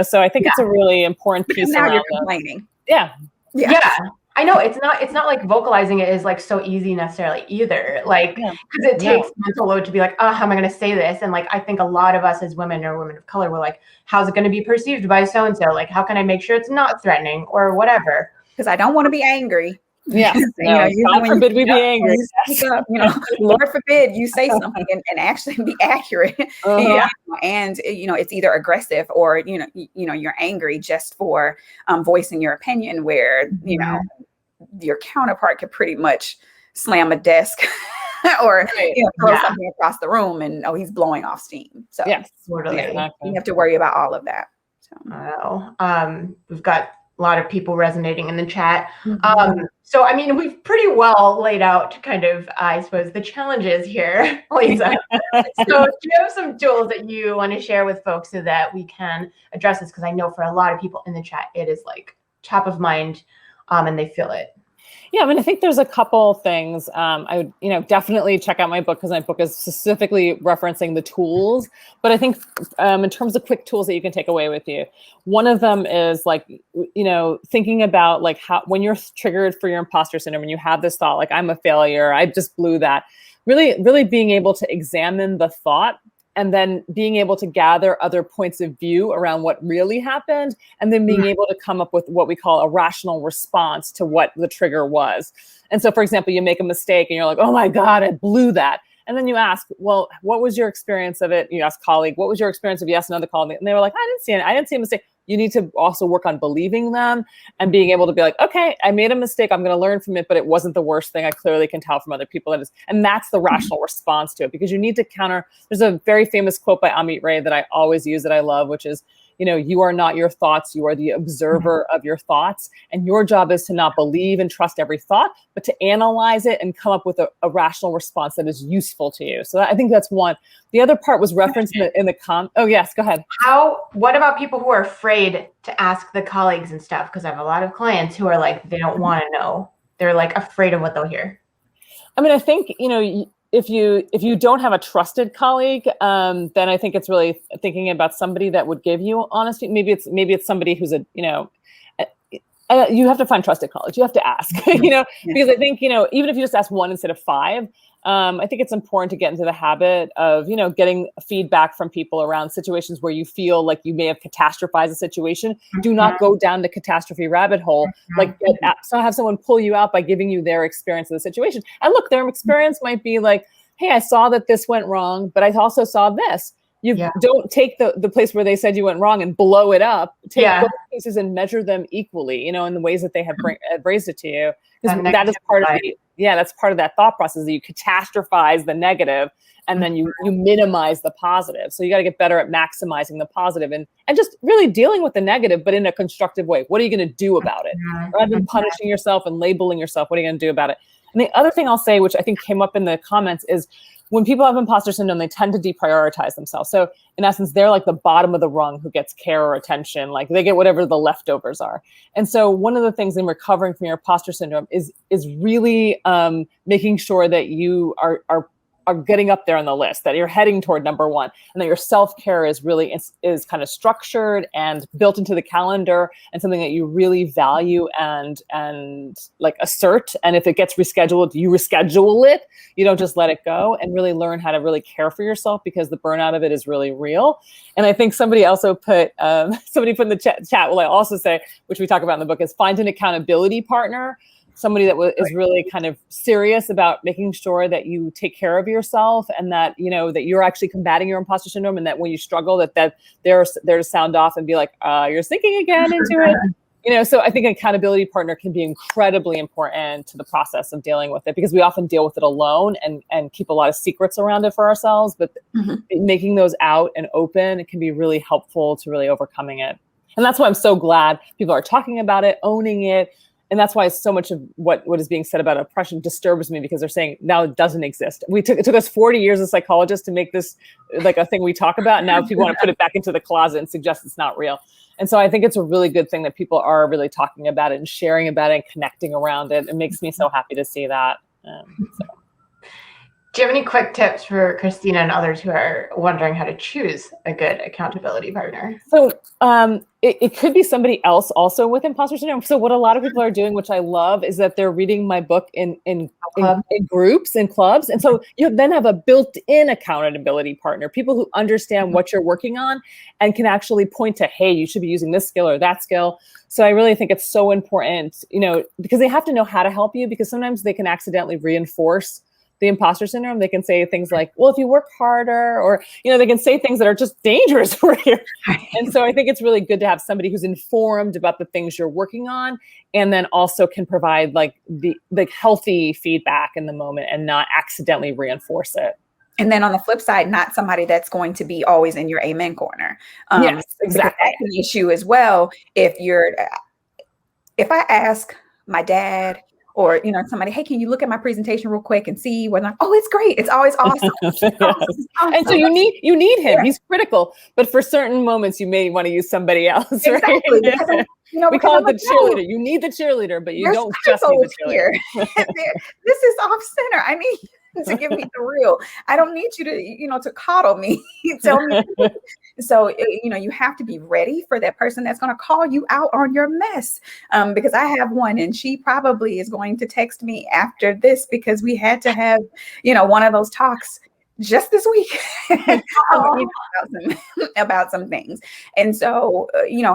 so I think it's a really important piece. Now you're complaining. Yeah, I know it's not like vocalizing it is like so easy necessarily either. Like, because it takes mental load to be like, oh, how am I going to say this? And like, I think a lot of us as women or women of color were like, how's it going to be perceived by so-and-so? Like, how can I make sure it's not threatening or whatever? Because I don't want to be angry. Yeah. God forbid we be angry. Lord forbid you say something and actually be accurate. And it's either aggressive or you're angry just for voicing your opinion, where your counterpart could pretty much slam a desk or throw something across the room and he's blowing off steam. So you have to worry about all of that. So we've got a lot of people resonating in the chat. So, I mean, we've pretty well laid out kind of, I suppose, the challenges here, Lisa. So do you have some tools that you want to share with folks so that we can address this? Because I know for a lot of people in the chat, it is like top of mind and they feel it. Yeah, I mean, I think there's a couple things. I would, definitely check out my book, because my book is specifically referencing the tools. But I think in terms of quick tools that you can take away with you, one of them is like, thinking about like how, when you're triggered for your imposter syndrome and you have this thought, like, I'm a failure, I just blew that, really being able to examine the thought, and then being able to gather other points of view around what really happened, and then being able to come up with what we call a rational response to what the trigger was. And so, for example, you make a mistake and you're like, oh my God, I blew that. And then you ask, well, what was your experience of it? You ask a colleague, what was your experience of another colleague? And they were like, I didn't see it. I didn't see a mistake. You need to also work on believing them and being able to be like, okay, I made a mistake. I'm going to learn from it, but it wasn't the worst thing. I clearly can tell from other people that is. And that's the rational response to it, because you need to counter. There's a very famous quote by Amit Ray that I always use that I love, which is, you are not your thoughts. You are the observer of your thoughts. And your job is to not believe and trust every thought, but to analyze it and come up with a rational response that is useful to you. So I think that's one. The other part was referenced in the oh, yes, go ahead. What about people who are afraid to ask the colleagues and stuff? Because I have a lot of clients who are like, they don't want to know. They're like afraid of what they'll hear. I mean, I think, if you don't have a trusted colleague, then I think it's really thinking about somebody that would give you honesty. Maybe it's somebody who's you have to find trusted colleagues. You have to ask, because I think, even if you just ask one instead of five, I think it's important to get into the habit of, getting feedback from people around situations where you feel like you may have catastrophized a situation. Do not go down the catastrophe rabbit hole. So have someone pull you out by giving you their experience of the situation. And look, their experience might be like, hey, I saw that this went wrong, but I also saw this. Don't take the place where they said you went wrong and blow it up. Take both pieces and measure them equally, in the ways that they have raised it to you. Because that is part of that's part of that thought process, that you catastrophize the negative and then you minimize the positive. So you got to get better at maximizing the positive and just really dealing with the negative, but in a constructive way. What are you going to do about it? Rather than punishing yourself and labeling yourself, what are you going to do about it? And the other thing I'll say, which I think came up in the comments, is when people have imposter syndrome, they tend to deprioritize themselves. So in essence, they're like the bottom of the rung who gets care or attention, like they get whatever the leftovers are. And so one of the things in recovering from your imposter syndrome is really making sure that you are getting up there on the list, that you're heading toward number one, and that your self-care is really is kind of structured and built into the calendar and something that you really value and like assert. And if it gets rescheduled, you reschedule it. You don't just let it go, and really learn how to really care for yourself, because the burnout of it is really real. And I think somebody also put in the chat, will I also say, which we talk about in the book, is find an accountability partner. Somebody that is really kind of serious about making sure that you take care of yourself, and that, that you're actually combating your imposter syndrome, and that when you struggle, that they're to sound off and be like, you're sinking again into it. So I think an accountability partner can be incredibly important to the process of dealing with it, because we often deal with it alone and keep a lot of secrets around it for ourselves, but making those out and open, it can be really helpful to really overcoming it. And that's why I'm so glad people are talking about it, owning it. And that's why so much of what is being said about oppression disturbs me, because they're saying now it doesn't exist. It took us 40 years as psychologists to make this like a thing we talk about. And now people want to put it back into the closet and suggest it's not real. And so I think it's a really good thing that people are really talking about it and sharing about it and connecting around it. It makes me so happy to see that. Do you have any quick tips for Christina and others who are wondering how to choose a good accountability partner? So it could be somebody else also with imposter syndrome. So what a lot of people are doing, which I love, is that they're reading my book in groups and clubs. And so you then have a built-in accountability partner, people who understand what you're working on and can actually point to, hey, you should be using this skill or that skill. So I really think it's so important, because they have to know how to help you, because sometimes they can accidentally reinforce the imposter syndrome. They can say things like, well, if you work harder, or, they can say things that are just dangerous for you. And so I think it's really good to have somebody who's informed about the things you're working on, and then also can provide like the healthy feedback in the moment and not accidentally reinforce it. And then on the flip side, not somebody that's going to be always in your amen corner. Yes, exactly. That's an issue as well. If I ask my dad, or, somebody, hey, can you look at my presentation real quick and see whether or not, it's great. It's always awesome. Yes. Awesome. And so you need him. Yeah. He's critical, but for certain moments you may want to use somebody else. Right? Exactly. Because we call it the cheerleader. You need the cheerleader, but you don't just need the cheerleader. This is off center. I need to give me the real. I don't need you to, to coddle me. Tell me. So, you have to be ready for that person that's going to call you out on your mess. Because I have one, and she probably is going to text me after this, because we had to have, one of those talks just this week about some things. And so,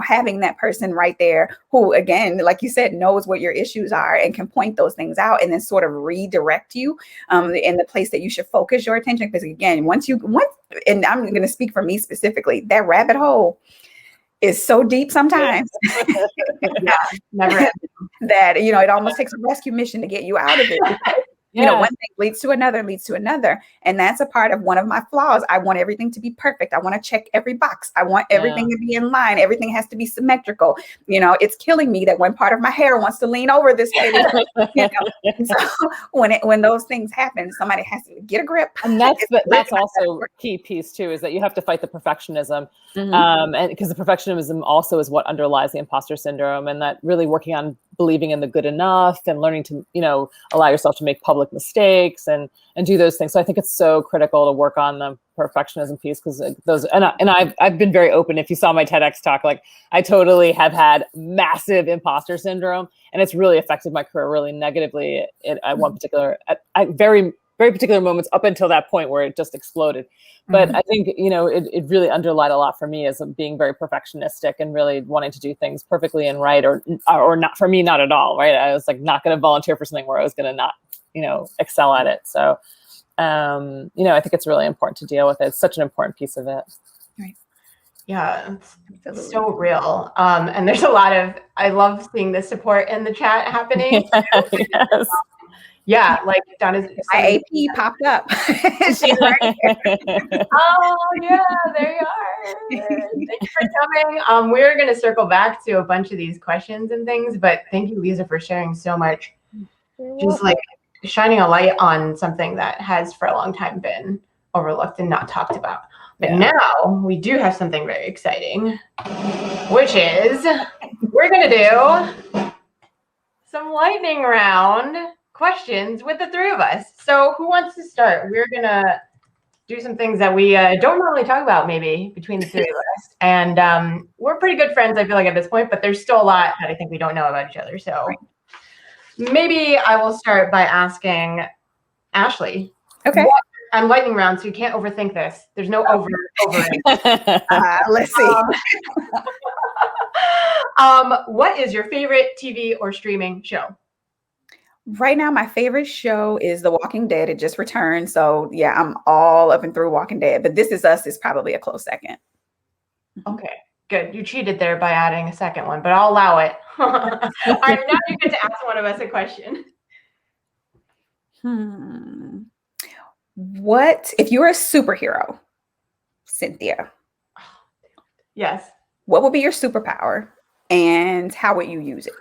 having that person right there who, again, like you said, knows what your issues are and can point those things out and then sort of redirect you in the place that you should focus your attention. Because again, once, and I'm going to speak for me specifically, that rabbit hole is so deep sometimes never that, it almost takes a rescue mission to get you out of it. You know, one thing leads to another, leads to another. And that's a part of one of my flaws. I want everything to be perfect. I want to check every box. I want everything to be in line. Everything has to be symmetrical. You know, it's killing me that one part of my hair wants to lean over this way. You know? And so when those things happen, somebody has to get a grip. And that's also a key piece too, is that you have to fight the perfectionism. And because the perfectionism also is what underlies the imposter syndrome, and that really working on believing in the good enough and learning to, you know, allow yourself to make public mistakes and do those things. So I think it's so critical to work on the perfectionism piece, because those, and I've been very open. If you saw my TEDx talk, like I totally have had massive imposter syndrome, and it's really affected my career really negatively at one particular, at very particular moments up until that point where it just exploded. But I think, you know, it really underlined a lot for me as being very perfectionistic and really wanting to do things perfectly and right, or not, for me, not at all, right? I was like not going to volunteer for something where I was going to not, you know, excel at it. So, you know, I think it's really important to deal with it. It's such an important piece of it. Right. Yeah, it's so real. And there's a lot of, I love seeing the support in the chat happening. Yes. Yeah, like Donna's. My AP popped up. She's right here. Oh yeah, there you are. Thank you for coming. We're gonna circle back to a bunch of these questions and things, but thank you, Lisa, for sharing so much. Just like shining a light on something that has for a long time been overlooked and not talked about. But now we do have something very exciting, which is we're gonna do some lightning round questions with the three of us. So who wants to start? We're gonna do some things that we don't normally talk about, maybe between the three of us. And we're pretty good friends, I feel like, at this point, but there's still a lot that I think we don't know about each other. So maybe I will start by asking Ashley. Okay. I'm lightning round, so you can't overthink this. There's no over let's see. What is your favorite TV or streaming show? Right now, my favorite show is The Walking Dead. It just returned. So yeah, I'm all up and through Walking Dead, but This Is Us is probably a close second. Okay, good. You cheated there by adding a second one, but I'll allow it. All right, now you get to ask one of us a question. What, if you were a superhero, Cynthia? Yes. What would be your superpower and how would you use it?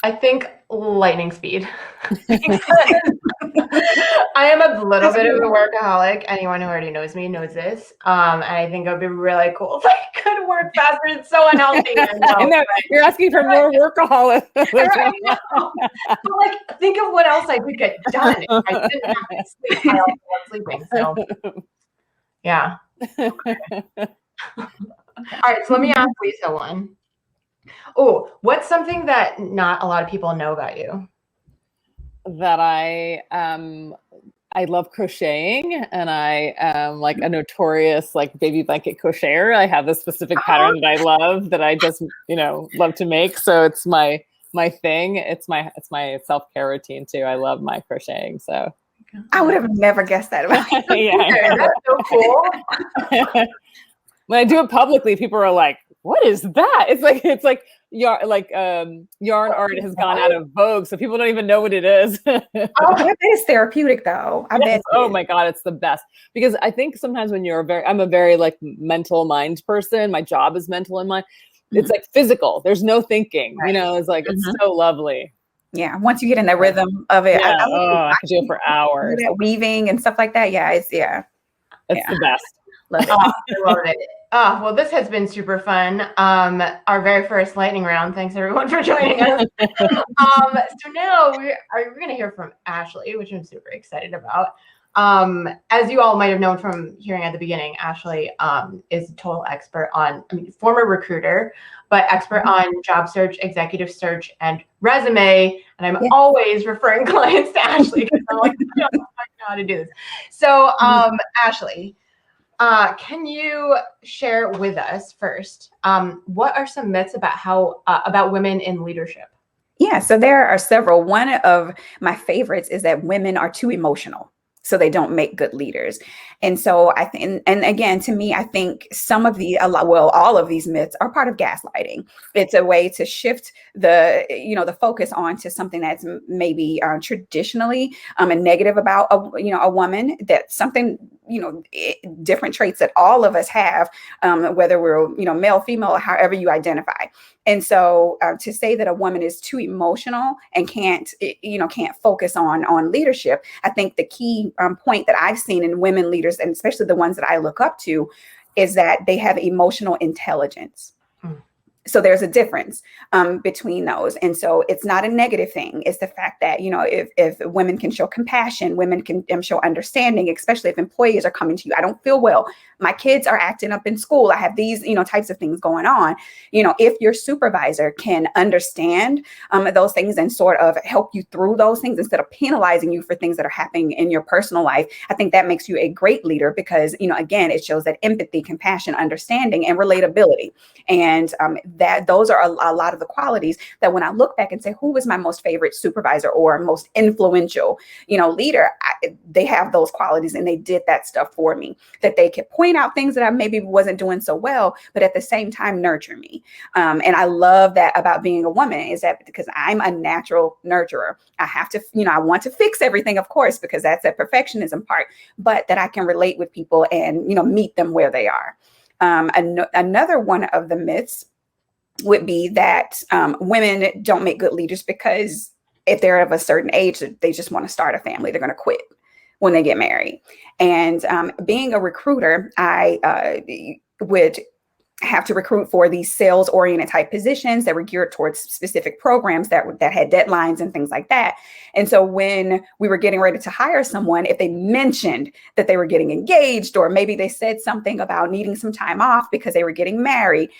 I think lightning speed. I am a little bit of a workaholic. Anyone who already knows me knows this. And I think it would be really cool if I could work faster. It's so unhealthy. I know. You're asking for more workaholic. Right, but like, think of what else I could get done if I didn't have to sleep. I also love sleeping. So, yeah. Okay. All right, so let me ask Lisa one. Oh, what's something that not a lot of people know about you? That I love crocheting, and I am like a notorious like baby blanket crocheter. I have this specific pattern that I love, that I just, you know, love to make. So it's my thing. It's my self-care routine too. I love my crocheting. So I would have never guessed that about you. Yeah, that's so cool. When I do it publicly, people are like, "What is that?" It's like yarn art has gone out of vogue, so people don't even know what it is. Oh, I bet it's therapeutic though. I bet. Oh my God, it's the best. Because I think sometimes when I'm a very like mental mind person. My job is mental and mind. It's like physical. There's no thinking. You know, it's like it's so lovely. Yeah, once you get in the rhythm of it, I could do it for hours. Weaving and stuff like that. Yeah, it's the best. Love it. I love it. Well, this has been super fun. Our very first lightning round. Thanks everyone for joining us. So now we're going to hear from Ashley, which I'm super excited about. As you all might have known from hearing at the beginning, Ashley is a total expert on, former recruiter, but expert on job search, executive search, and resume. And I'm always referring clients to Ashley because I'm like, I don't know how to do this. So, Ashley, can you share with us first, what are some myths about about women in leadership? Yeah, so there are several. One of my favorites is that women are too emotional. so they don't make good leaders. And so I think, and again, to me, I think all of these myths are part of gaslighting. It's a way to shift the focus onto something that's maybe traditionally a negative about a woman, that something, different traits that all of us have, whether we're, male, female, or however you identify. And so to say that a woman is too emotional and can't focus on leadership, I think the key point that I've seen in women leaders, and especially the ones that I look up to, is that they have emotional intelligence. So there's a difference between those. And so it's not a negative thing. It's the fact that, if women can show compassion, women can show understanding, especially if employees are coming to you. I don't feel well. My kids are acting up in school. I have these, types of things going on. If your supervisor can understand those things and sort of help you through those things instead of penalizing you for things that are happening in your personal life, I think that makes you a great leader because, again, it shows that empathy, compassion, understanding, and relatability. And that those are a lot of the qualities that when I look back and say, who was my most favorite supervisor or most influential, leader, they have those qualities and they did that stuff for me, that they could point out things that I maybe wasn't doing so well, but at the same time, nurture me. And I love that about being a woman, is that because I'm a natural nurturer, I have to, I want to fix everything, of course, because that's that perfectionism part, but that I can relate with people and, meet them where they are. Another one of the myths would be that women don't make good leaders because if they're of a certain age, they just want to start a family. They're going to quit when they get married. And being a recruiter, I would have to recruit for these sales-oriented type positions that were geared towards specific programs that had deadlines and things like that. And so when we were getting ready to hire someone, if they mentioned that they were getting engaged, or maybe they said something about needing some time off because they were getting married,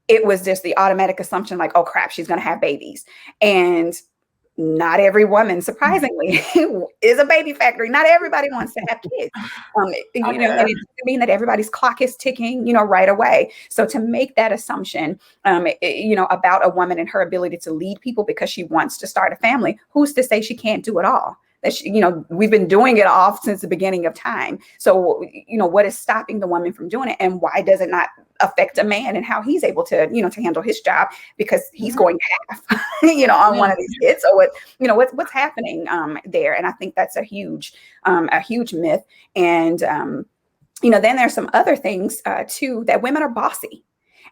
it was just the automatic assumption like, oh crap, she's going to have babies. And not every woman, surprisingly, is a baby factory. Not everybody wants to have kids. And it doesn't mean that everybody's clock is ticking, right away. So to make that assumption, about a woman and her ability to lead people because she wants to start a family, who's to say she can't do it all? That we've been doing it all since the beginning of time. So, what is stopping the woman from doing it, and why does it not affect a man and how he's able to, to handle his job because he's going half, on one of these kids. So what's happening there? And I think that's a huge myth. And, then there's some other things too, that women are bossy.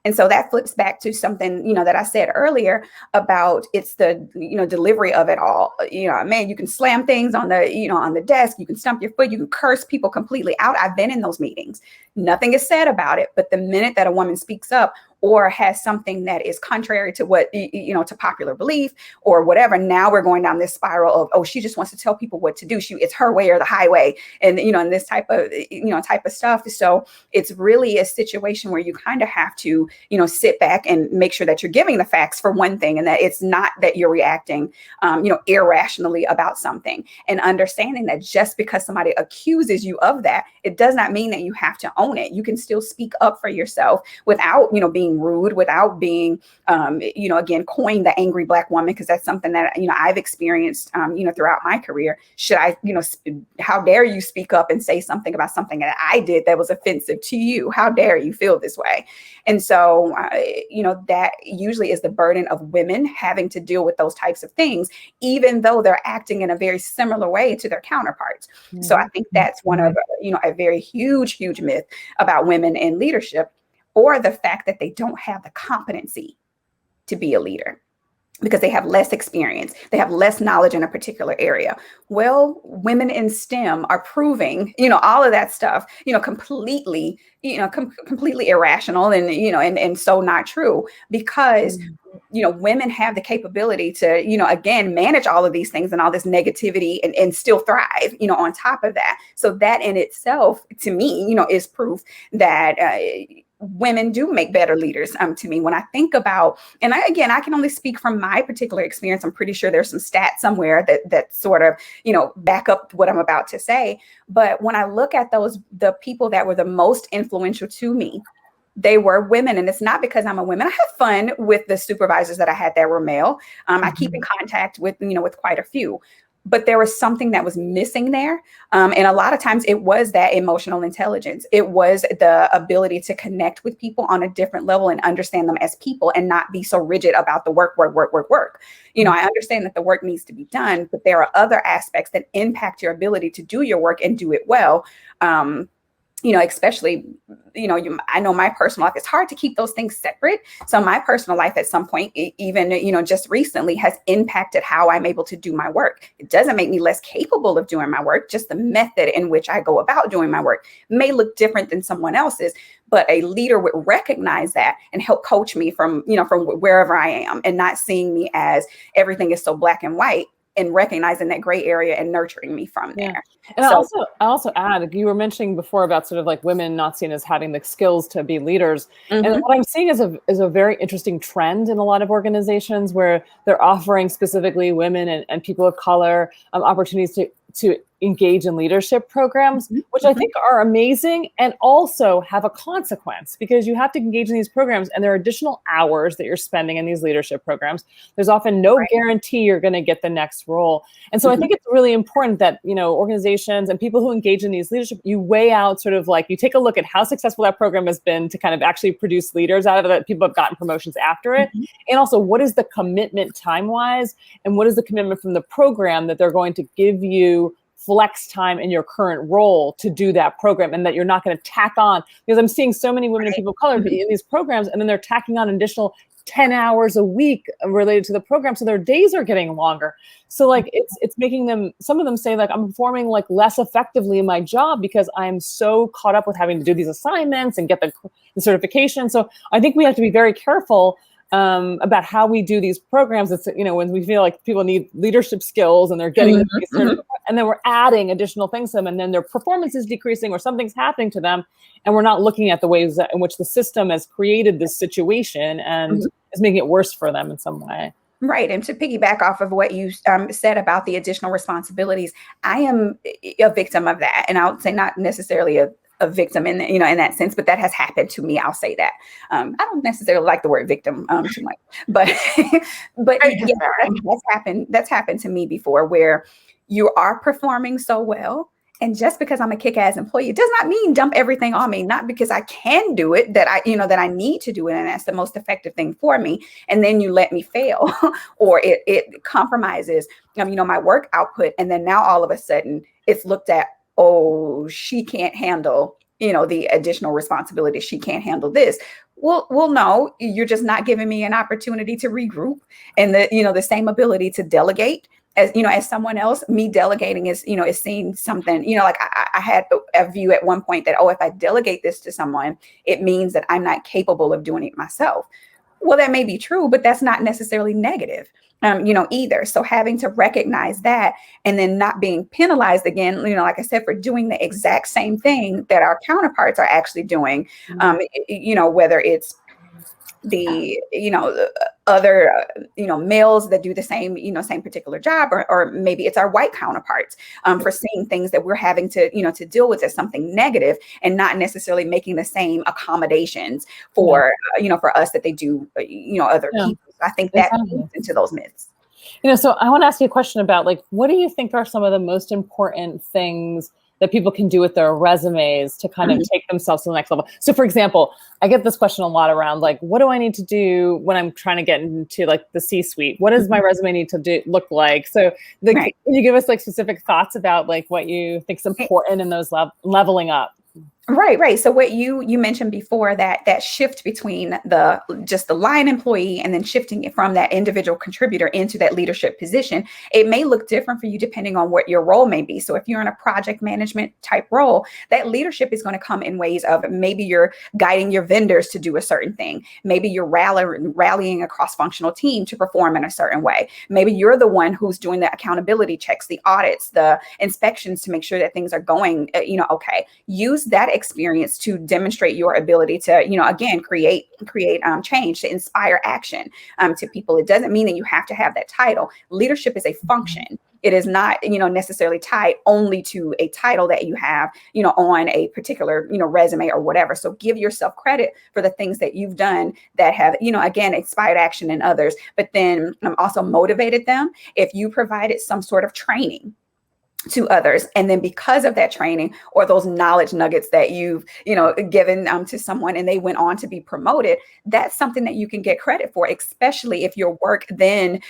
And so that flips back to something, that I said earlier about it's the, delivery of it all. Man, you can slam things on the desk, you can stump your foot, you can curse people completely out. I've been in those meetings. Nothing is said about it. But the minute that a woman speaks up or has something that is contrary to what, to popular belief or whatever, now we're going down this spiral of, oh, she just wants to tell people what to do. It's her way or the highway. And, and this type of stuff. So it's really a situation where you kind of have to, sit back and make sure that you're giving the facts for one thing, and that it's not that you're reacting, irrationally about something, and understanding that just because somebody accuses you of that, it does not mean that you have to own it. You can still speak up for yourself without, being rude, without being, again, coined the angry Black woman, because that's something that, I've experienced, throughout my career. Should I, how dare you speak up and say something about something that I did that was offensive to you? How dare you feel this way? And so, that usually is the burden of women having to deal with those types of things, even though they're acting in a very similar way to their counterparts. Mm-hmm. So I think that's one of, a very huge myth about women in leadership, or the fact that they don't have the competency to be a leader because they have less experience, they have less knowledge in a particular area. Well, women in STEM are proving, all of that stuff, completely, completely irrational and, and so not true, because, women have the capability to, again, manage all of these things and all this negativity and still thrive, on top of that. So that in itself, to me, is proof that, women do make better leaders. To me, when I think about, and I can only speak from my particular experience. I'm pretty sure there's some stats somewhere that sort of, back up what I'm about to say. But when I look at the people that were the most influential to me, they were women. And it's not because I'm a woman. I have fun with the supervisors that I had that were male. I keep in contact with, with quite a few. but there was something that was missing there. And a lot of times it was that emotional intelligence. It was the ability to connect with people on a different level and understand them as people and not be so rigid about the work. You know, I understand that the work needs to be done, but there are other aspects that impact your ability to do your work and do it well. You know, especially, you know, I know my personal life, it's hard to keep those things separate. So my personal life at some point, even, you know, just recently has impacted how I'm able to do my work. It doesn't make me less capable of doing my work. Just the method in which I go about doing my work may look different than someone else's, but a leader would recognize that and help coach me from, you know, from wherever I am, and not seeing me as everything is so black and white, and recognizing that gray area and nurturing me from there. Yeah. And I also add, you were mentioning before about sort of like women not seen as having the skills to be leaders. And what I'm seeing is a very interesting trend in a lot of organizations where they're offering specifically women and people of color opportunities to engage in leadership programs, which I think are amazing and also have a consequence, because you have to engage in these programs and there are additional hours that you're spending in these leadership programs. There's often no guarantee you're going to get the next role. And so I think it's really important that, you know, organizations and people who engage in these leadership, you weigh out sort of like, you take a look at how successful that program has been to kind of actually produce leaders out of it, that people have gotten promotions after it. And also, what is the commitment time-wise, and what is the commitment from the program that they're going to give you flex time in your current role to do that program, and that you're not going to tack on, because I'm seeing so many women and people of color be in these programs, and then they're tacking on an additional 10 hours a week related to the program. So their days are getting longer. So like it's making them, some of them say like, I'm performing like less effectively in my job because I'm so caught up with having to do these assignments and get the certification. So I think we have to be very careful about how we do these programs. It's, you know, when we feel like people need leadership skills and they're getting and then we're adding additional things to them, and then their performance is decreasing or something's happening to them, and we're not looking at the ways in which the system has created this situation and is making it worse for them in some way. Right. And to piggyback off of what you said about the additional responsibilities, I am a victim of that. And I would say not necessarily a victim in, you know, in that sense, but that has happened to me. I'll say that. I don't necessarily like the word victim too much, but yeah, that's happened to me before, where you are performing so well, and just because I'm a kick-ass employee, it does not mean dump everything on me. Not because I can do it, that I need to do it, and that's the most effective thing for me. And then you let me fail, or it compromises, you know, my work output. And then now all of a sudden it's looked at, oh, she can't handle, you know, the additional responsibility. She can't handle this. Well, no, you're just not giving me an opportunity to regroup, and the same ability to delegate. As you know, as someone else, me delegating is seeing something, you know, like I had a view at one point that, oh, if I delegate this to someone, it means that I'm not capable of doing it myself. Well, that may be true, but that's not necessarily negative, either. So having to recognize that, and then not being penalized again, you know, like I said, for doing the exact same thing that our counterparts are actually doing, whether it's the other males that do the same particular job, or maybe it's our white counterparts, for seeing things that we're having to deal with as something negative, and not necessarily making the same accommodations for for us that they do other people. I think that leads into those myths. So I want to ask you a question about, like, what do you think are some of the most important things that people can do with their resumes to kind of take themselves to the next level? So for example, I get this question a lot around, like, what do I need to do when I'm trying to get into like the C-suite? What does my resume need to look like? So can you give us like specific thoughts about like what you think is important in those leveling up? Right. So what you mentioned before, that shift between just the line employee and then shifting it from that individual contributor into that leadership position, it may look different for you depending on what your role may be. So if you're in a project management type role, that leadership is going to come in ways of maybe you're guiding your vendors to do a certain thing. Maybe you're rallying a cross-functional team to perform in a certain way. Maybe you're the one who's doing the accountability checks, the audits, the inspections to make sure that things are going, okay. Use that experience to demonstrate your ability to, again, create change, to inspire action to people. It doesn't mean that you have to have that title. Leadership is a function. It is not, necessarily tied only to a title that you have, on a particular, resume or whatever. So give yourself credit for the things that you've done that have, again, inspired action in others, but then also motivated them. If you provided some sort of training to others, and then because of that training or those knowledge nuggets that you've given to someone and they went on to be promoted, that's something that you can get credit for, especially if your work then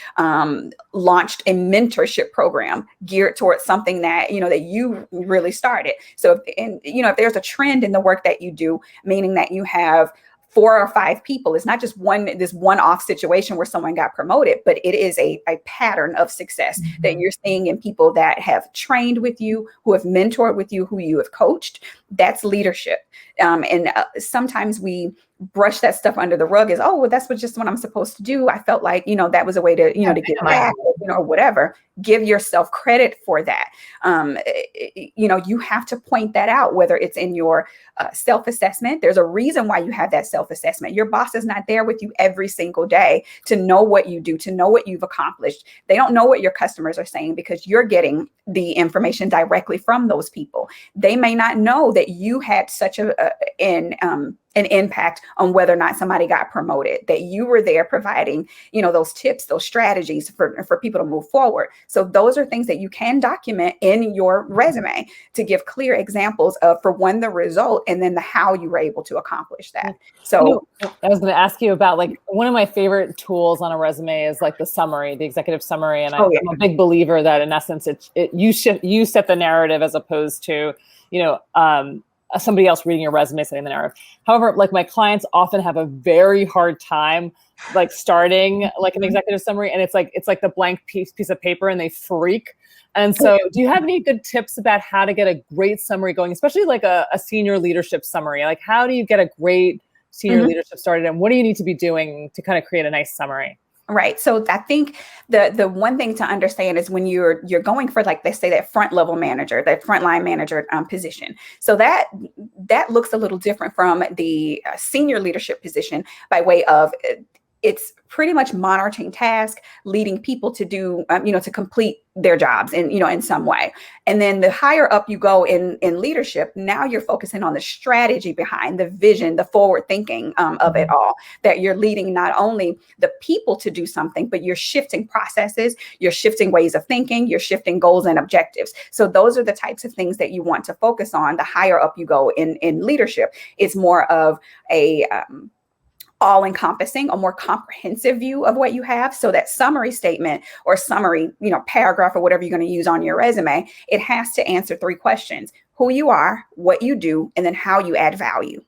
launched a mentorship program geared towards something that that you really started. So if there's a trend in the work that you do, meaning that you have 4 or 5 people, it's not just this one-off situation where someone got promoted, but it is a pattern of success that you're seeing in people that have trained with you, who have mentored with you, who you have coached. That's leadership. And sometimes we brush that stuff under the rug as, oh, well, that's just what I'm supposed to do. I felt like, that was a way to, to get back, or whatever. Give yourself credit for that. You have to point that out, whether it's in your self-assessment. There's a reason why you have that self-assessment. Your boss is not there with you every single day to know what you do, to know what you've accomplished. They don't know what your customers are saying because you're getting the information directly from those people. They may not know that you had such an impact on whether or not somebody got promoted, that you were there providing, those tips, those strategies for people to move forward. So those are things that you can document in your resume to give clear examples of, for one, the result, and then the how you were able to accomplish that. So I was going to ask you about, like, one of my favorite tools on a resume is like the summary, the executive summary. And I'm a big believer that in essence, you set the narrative as opposed to, somebody else reading your resume setting the narrative. However, like, my clients often have a very hard time like starting like an executive summary, and it's like the blank piece of paper and they freak. And so do you have any good tips about how to get a great summary going, especially like a senior leadership summary? Like, how do you get a great senior leadership started, and what do you need to be doing to kind of create a nice summary? Right. So I think the one thing to understand is when you're going for, like, let's say that front level manager, that frontline manager position. So that looks a little different from the senior leadership position by way of it's pretty much monitoring tasks, leading people to do, to complete their jobs in some way. And then the higher up you go in leadership, now you're focusing on the strategy behind the vision, the forward thinking of it all, that you're leading not only the people to do something, but you're shifting processes, you're shifting ways of thinking, you're shifting goals and objectives. So those are the types of things that you want to focus on. The higher up you go in leadership, it's more of a all-encompassing, a more comprehensive view of what you have. So that summary statement or summary, paragraph or whatever you're going to use on your resume, it has to answer 3 questions: who you are, what you do, and then how you add value.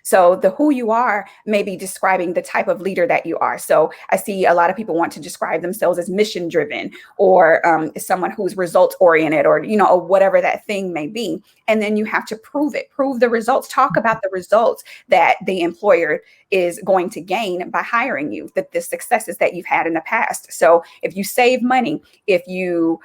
So the who you are may be describing the type of leader that you are. So I see a lot of people want to describe themselves as mission driven, or someone who's results oriented, or, or whatever that thing may be. And then you have to prove the results, talk about the results that the employer is going to gain by hiring you, the successes that you've had in the past. So if you save money, if you,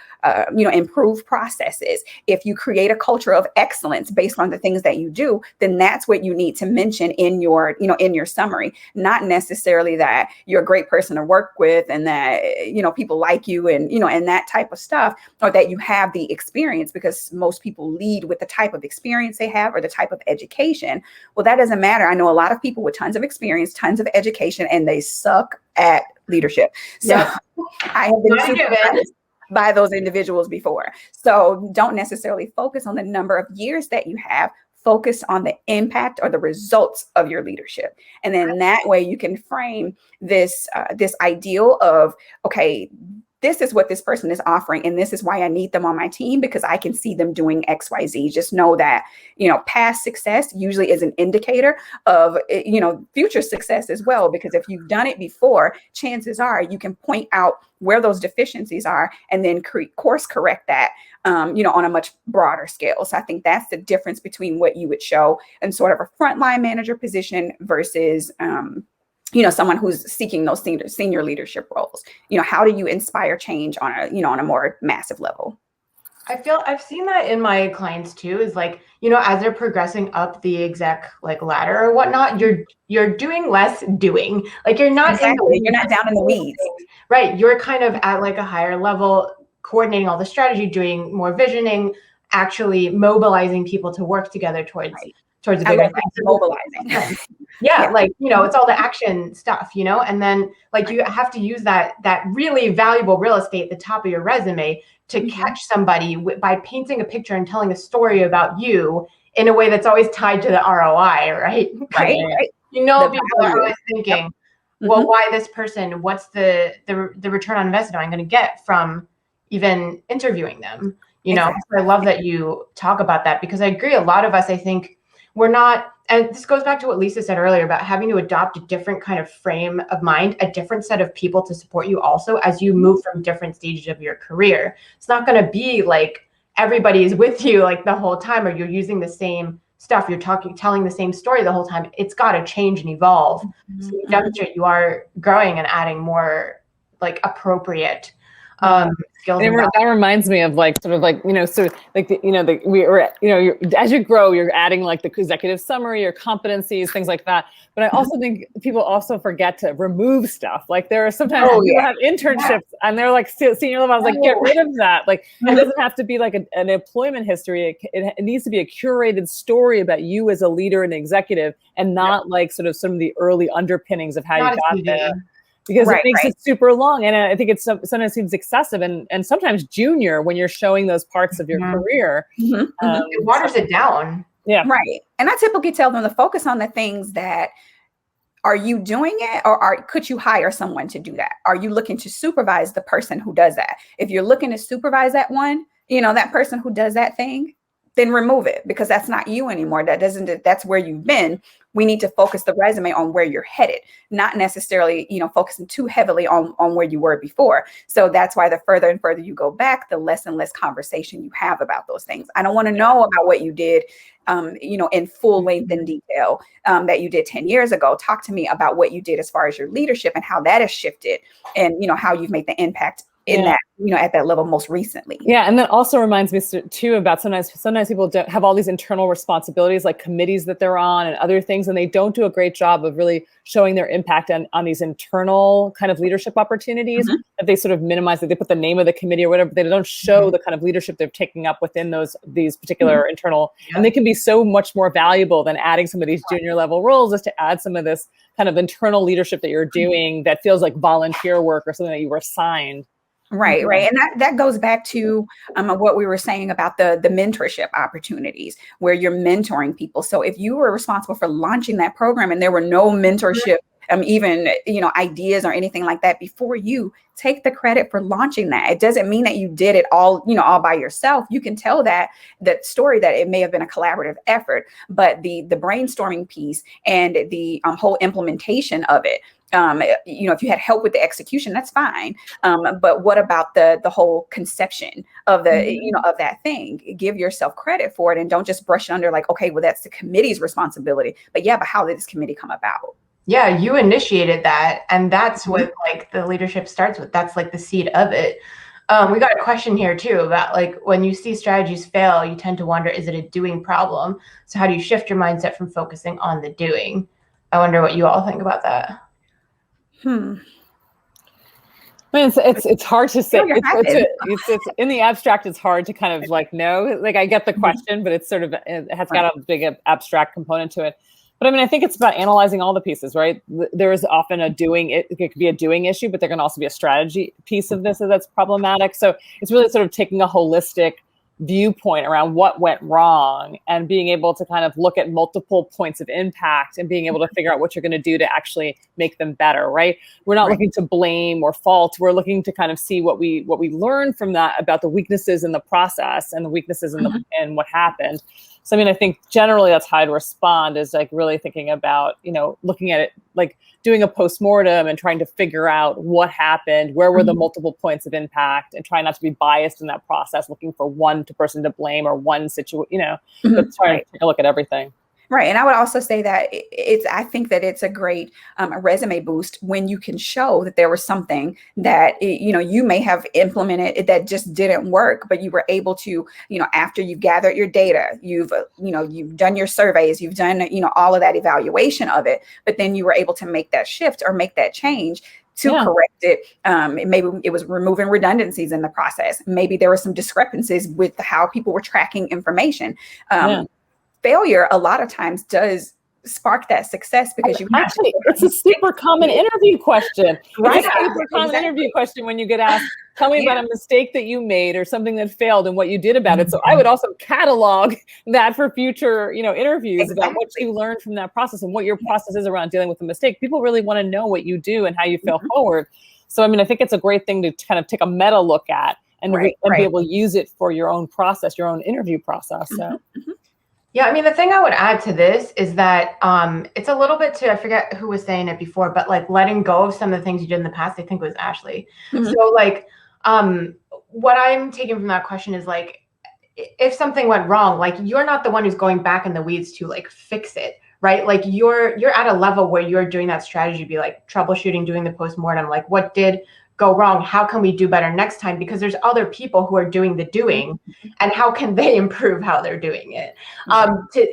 improve processes, if you create a culture of excellence based on the things that you do, then that's what you need to mention in your, in your summary. Not necessarily that you're a great person to work with and that, people like you and, and that type of stuff, or that you have the experience, because most people lead with the type of experience they have or the type of education. Well, that doesn't matter. I know a lot of people with tons of experience, tons of education, and they suck at leadership. So I have been supervised by those individuals before. So don't necessarily focus on the number of years that you have. Focus on the impact or the results of your leadership. And then that way you can frame this ideal of, okay, this is what this person is offering, and this is why I need them on my team, because I can see them doing X, Y, Z. Just know that, past success usually is an indicator of, future success as well, because if you've done it before, chances are you can point out where those deficiencies are and then course correct that, on a much broader scale. So I think that's the difference between what you would show in sort of a frontline manager position versus, someone who's seeking those senior leadership roles. How do you inspire change on a more massive level? I feel I've seen that in my clients too, is like, as they're progressing up the exec ladder or whatnot, you're doing less doing. Like, you're not you're not down in the weeds. Right. You're kind of at like a higher level, coordinating all the strategy, doing more visioning, actually mobilizing people to work together towards a bigger thing. Mobilizing. Yeah, like, you know, it's all the action stuff, you know, and then like you have to use that really valuable real estate at the top of your resume to catch somebody by painting a picture and telling a story about you in a way that's always tied to the ROI, right? Right. You know, people are always thinking, well, why this person? What's the return on investment I'm going to get from even interviewing them? You know, so I love that you talk about that, because I agree. A lot of us, I think, we're not, and this goes back to what Lisa said earlier about having to adopt a different kind of frame of mind, a different set of people to support you also as you move from different stages of your career. It's not going to be like everybody is with you like the whole time, or you're using the same stuff, you're telling the same story the whole time. It's got to change and evolve. So you demonstrate you are growing and adding more like appropriate skills. That reminds me of like sort of like, you know, so like as you grow, you're adding like the executive summary, your competencies, things like that. But I also think people also forget to remove stuff. Like there are sometimes people have internships and they're like senior level. I was like, get rid of that. Like it doesn't have to be like an employment history. It needs to be a curated story about you as a leader and executive, and not like sort of some of the early underpinnings of how you got there. Because it makes it super long. And I think it sometimes seems excessive and sometimes junior when you're showing those parts of your career. It waters it down. Yeah. Right. And I typically tell them to focus on the things that, are you doing it, or could you hire someone to do that? Are you looking to supervise the person who does that? If you're looking to supervise that one, you know, that person who does that thing, then remove it, because that's not you anymore. That's where you've been. We need to focus the resume on where you're headed, not necessarily, you know, focusing too heavily on where you were before. So that's why the further and further you go back, the less and less conversation you have about those things. I don't want to know about what you did, you know, in full length and detail that you did 10 years ago. Talk to me about what you did as far as your leadership and how that has shifted, and, you know, how you've made the impact in that, you know, at that level most recently. Yeah. And that also reminds me too about sometimes people don't have all these internal responsibilities, like committees that they're on and other things, and they don't do a great job of really showing their impact on these internal kind of leadership opportunities that they sort of minimize, that they put the name of the committee or whatever, but they don't show the kind of leadership they're taking up within these particular internal, and they can be so much more valuable than adding some of these junior level roles, is to add some of this kind of internal leadership that you're doing that feels like volunteer work or something that you were assigned. Right. And that goes back to what we were saying about the mentorship opportunities, where you're mentoring people. So if you were responsible for launching that program and there were no mentorship, even, you know, ideas or anything like that before you, take the credit for launching that. It doesn't mean that you did it all, you know, all by yourself. You can tell that story that it may have been a collaborative effort, but the brainstorming piece and the whole implementation of it, you know, if you had help with the execution, that's fine. But what about the whole conception of the, you know, of that thing? Give yourself credit for it, and don't just brush it under like, okay, well, that's the committee's responsibility. But how did this committee come about? Yeah, you initiated that, and that's what like the leadership starts with. That's like the seed of it. We got a question here too about like, when you see strategies fail, you tend to wonder, is it a doing problem? So how do you shift your mindset from focusing on the doing? I wonder what you all think about that. I mean, it's hard to say. It's in the abstract. It's hard to kind of like know. Like I get the question, but it's sort of, it has got a big abstract component to it. But I mean, I think it's about analyzing all the pieces, right? There is often it could be a doing issue, but there can also be a strategy piece of this that's problematic. So it's really sort of taking a holistic viewpoint around what went wrong and being able to kind of look at multiple points of impact and being able to figure out what you're going to do to actually make them better, right? We're not looking to blame or fault. We're looking to kind of see what we learn from that about the weaknesses in the process and the weaknesses in and what happened. So, I mean, I think generally that's how I'd respond, is like really thinking about, you know, looking at it, like doing a postmortem and trying to figure out what happened, where were the multiple points of impact, and trying not to be biased in that process, looking for one person to blame or one situation, you know, but trying to take a look at everything. Right. And I would also say that I think that it's a great resume boost when you can show that there was something that, you know, you may have implemented that just didn't work, but you were able to, you know, after you've gathered your data, you've done your surveys, you've done, you know, all of that evaluation of it, but then you were able to make that shift or make that change. to correct it. Maybe it was removing redundancies in the process. Maybe there were some discrepancies with how people were tracking information. Failure a lot of times does spark that success because you actually it's a super common interview question. Right. It's a super common interview question when you get asked, tell me about a mistake that you made or something that failed and what you did about it. So I would also catalog that for future, interviews about what you learned from that process and what your process is around dealing with the mistake. People really want to know what you do and how you fail forward. So, I mean, I think it's a great thing to kind of take a meta look at and be able to use it for your own process, your own interview process. So. Yeah, I mean, the thing I would add to this is that it's a little bit I forget who was saying it before, but like letting go of some of the things you did in the past, I think it was Ashley. So like what I'm taking from that question is like, if something went wrong, like you're not the one who's going back in the weeds to like fix it, right? Like you're at a level where you're doing that strategy, be like troubleshooting, doing the postmortem, like what did go wrong? How can we do better next time? Because there's other people who are doing the doing, and how can they improve how they're doing it?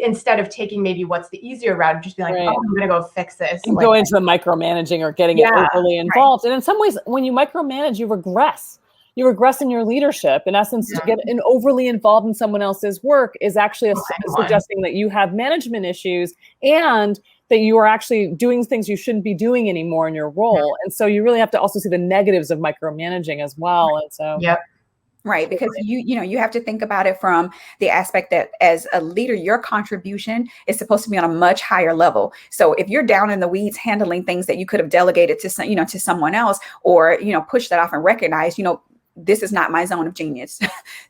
Instead of taking maybe what's the easier route, just be like, oh, I'm gonna go fix this. And go into the micromanaging or getting it overly involved. And in some ways, when you micromanage, you regress. You regress in your leadership. In essence, to get overly involved in someone else's work is actually suggesting that you have management issues and that you are actually doing things you shouldn't be doing anymore in your role. And so you really have to also see the negatives of micromanaging as well. And so, right, because you have to think about it from the aspect that as a leader, your contribution is supposed to be on a much higher level. So if you're down in the weeds handling things that you could have delegated to to someone else, or push that off and recognize, this is not my zone of genius.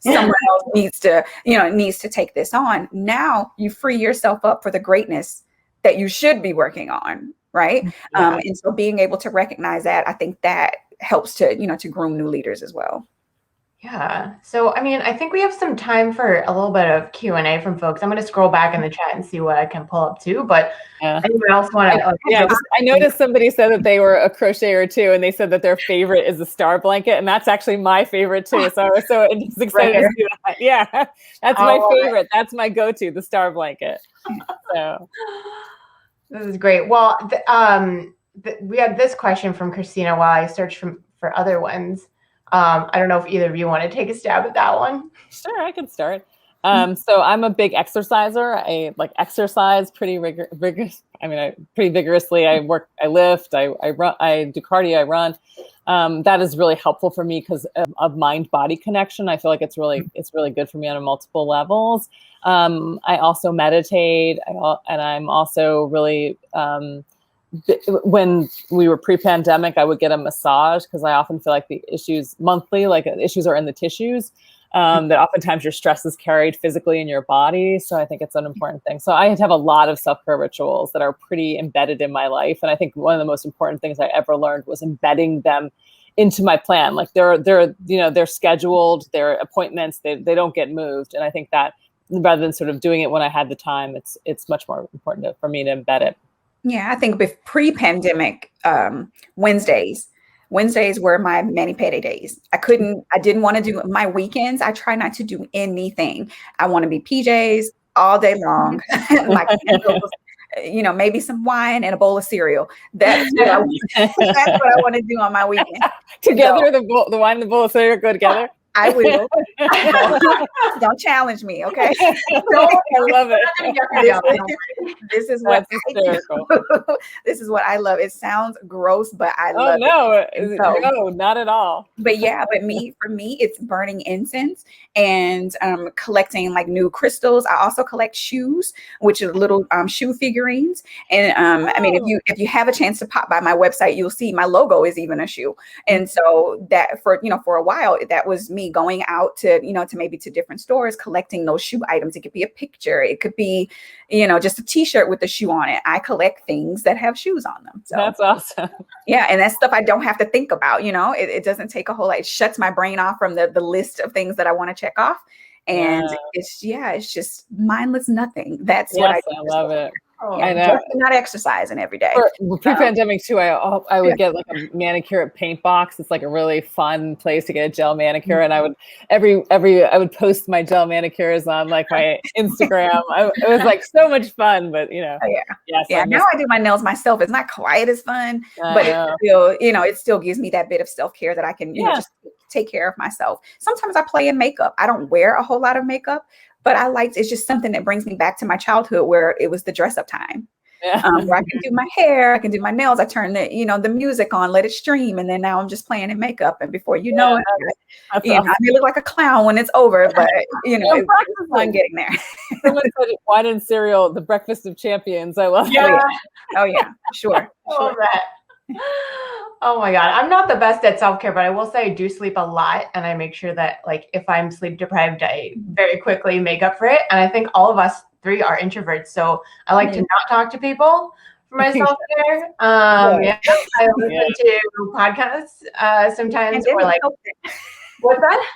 Someone else needs to take this on. Now you free yourself up for the greatness that you should be working on, right? And so being able to recognize that, I think that helps to to groom new leaders as well. Yeah. So, I mean, I think we have some time for a little bit of Q&A from folks. I'm going to scroll back in the chat and see what I can pull up too. But anyone else want to? I noticed somebody said that they were a crocheter too, and they said that their favorite is the star blanket, and that's actually my favorite too. So I was so excited to see that. Yeah, that's my favorite. That's my go-to, the star blanket. So this is great. Well, we had this question from Christina while I searched for other ones. I don't know if either of you want to take a stab at that one. Sure, I can start. So I'm a big exerciser. I like exercise pretty rigorous. I mean, pretty vigorously. I lift, I run, I do cardio, I run. That is really helpful for me because of mind-body connection. I feel like it's really good for me on multiple levels. I also meditate, and I'm also really when we were pre-pandemic, I would get a massage because I often feel like the issues monthly, like issues are in the tissues, that oftentimes your stress is carried physically in your body. So I think it's an important thing. So I have a lot of self-care rituals that are pretty embedded in my life. And I think one of the most important things I ever learned was embedding them into my plan. Like they're scheduled, they're appointments, they don't get moved. And I think that rather than sort of doing it when I had the time, it's much more important for me to embed it. Yeah, I think with pre-pandemic, Wednesdays were my mani-pedi days. I didn't want to do my weekends. I try not to do anything. I want to be PJs all day long. Like, maybe some wine and a bowl of cereal. That's what I want to do on my weekend. Together, the wine and the bowl of cereal go together. I will. Don't challenge me, okay? I love it. This is what this is what I love. It sounds gross, but I love it. No, not at all. But for me, it's burning incense and collecting like new crystals. I also collect shoes, which are little shoe figurines. And I mean, if you have a chance to pop by my website, you'll see my logo is even a shoe. And so that for a while, that was me going out to maybe to different stores collecting those shoe items. It could be a picture, it could be just a t-shirt with the shoe on it. I collect things that have shoes on them. So that's awesome. Yeah, and that's stuff I don't have to think about. It doesn't take a whole lot. It shuts my brain off from the list of things that I want to check off, and it's just mindless nothing. That's what I love it. Oh, I know. Just not exercising every day. For pre-pandemic too, I would get like a manicure at Paint Box. It's like a really fun place to get a gel manicure, and I would I would post my gel manicures on like my Instagram. It was like so much fun, but you know, yeah. Now I do my nails myself. It's not quite as fun, but it still, it still gives me that bit of self-care that I can, just take care of myself. Sometimes I play in makeup. I don't wear a whole lot of makeup, but it's just something that brings me back to my childhood where it was the dress up time. Where I can do my hair, I can do my nails. I turn the music on, let it stream, and then now I'm just playing in makeup. And before you know it, I may look like a clown when it's over, but it's fun getting there. Someone said wine and cereal, the breakfast of champions. I love that. Oh yeah, sure. I love that. Oh my God. I'm not the best at self-care, but I will say I do sleep a lot, and I make sure that like if I'm sleep deprived, I very quickly make up for it. And I think all of us three are introverts, so I like to not talk to people for my self-care. I listen to podcasts sometimes, or like what's that?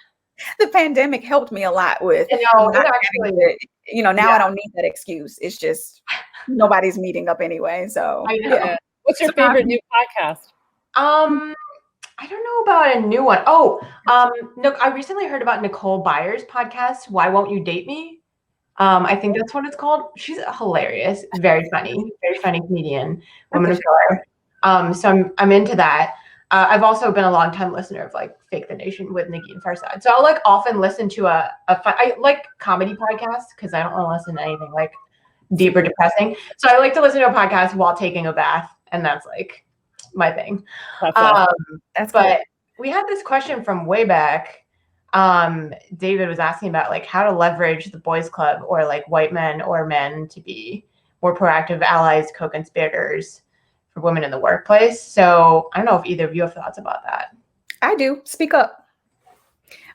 The pandemic helped me a lot with now I don't need that excuse. It's just nobody's meeting up anyway. So What's your favorite new podcast? I don't know about a new one. I recently heard about Nicole Byer's podcast, Why Won't You Date Me? I think that's what it's called. She's hilarious, very funny comedian, woman of color. So I'm into that. I've also been a long time listener of like Fake the Nation with Nikki and Farsad. So I'll like often listen to I like comedy podcasts because I don't want to listen to anything like deep or depressing. So I like to listen to a podcast while taking a bath, and that's like my thing. But we had this question from way back. David was asking about like how to leverage the boys club or like white men or men to be more proactive allies, co-conspirators for women in the workplace. So I don't know if either of you have thoughts about that. I do. Speak up.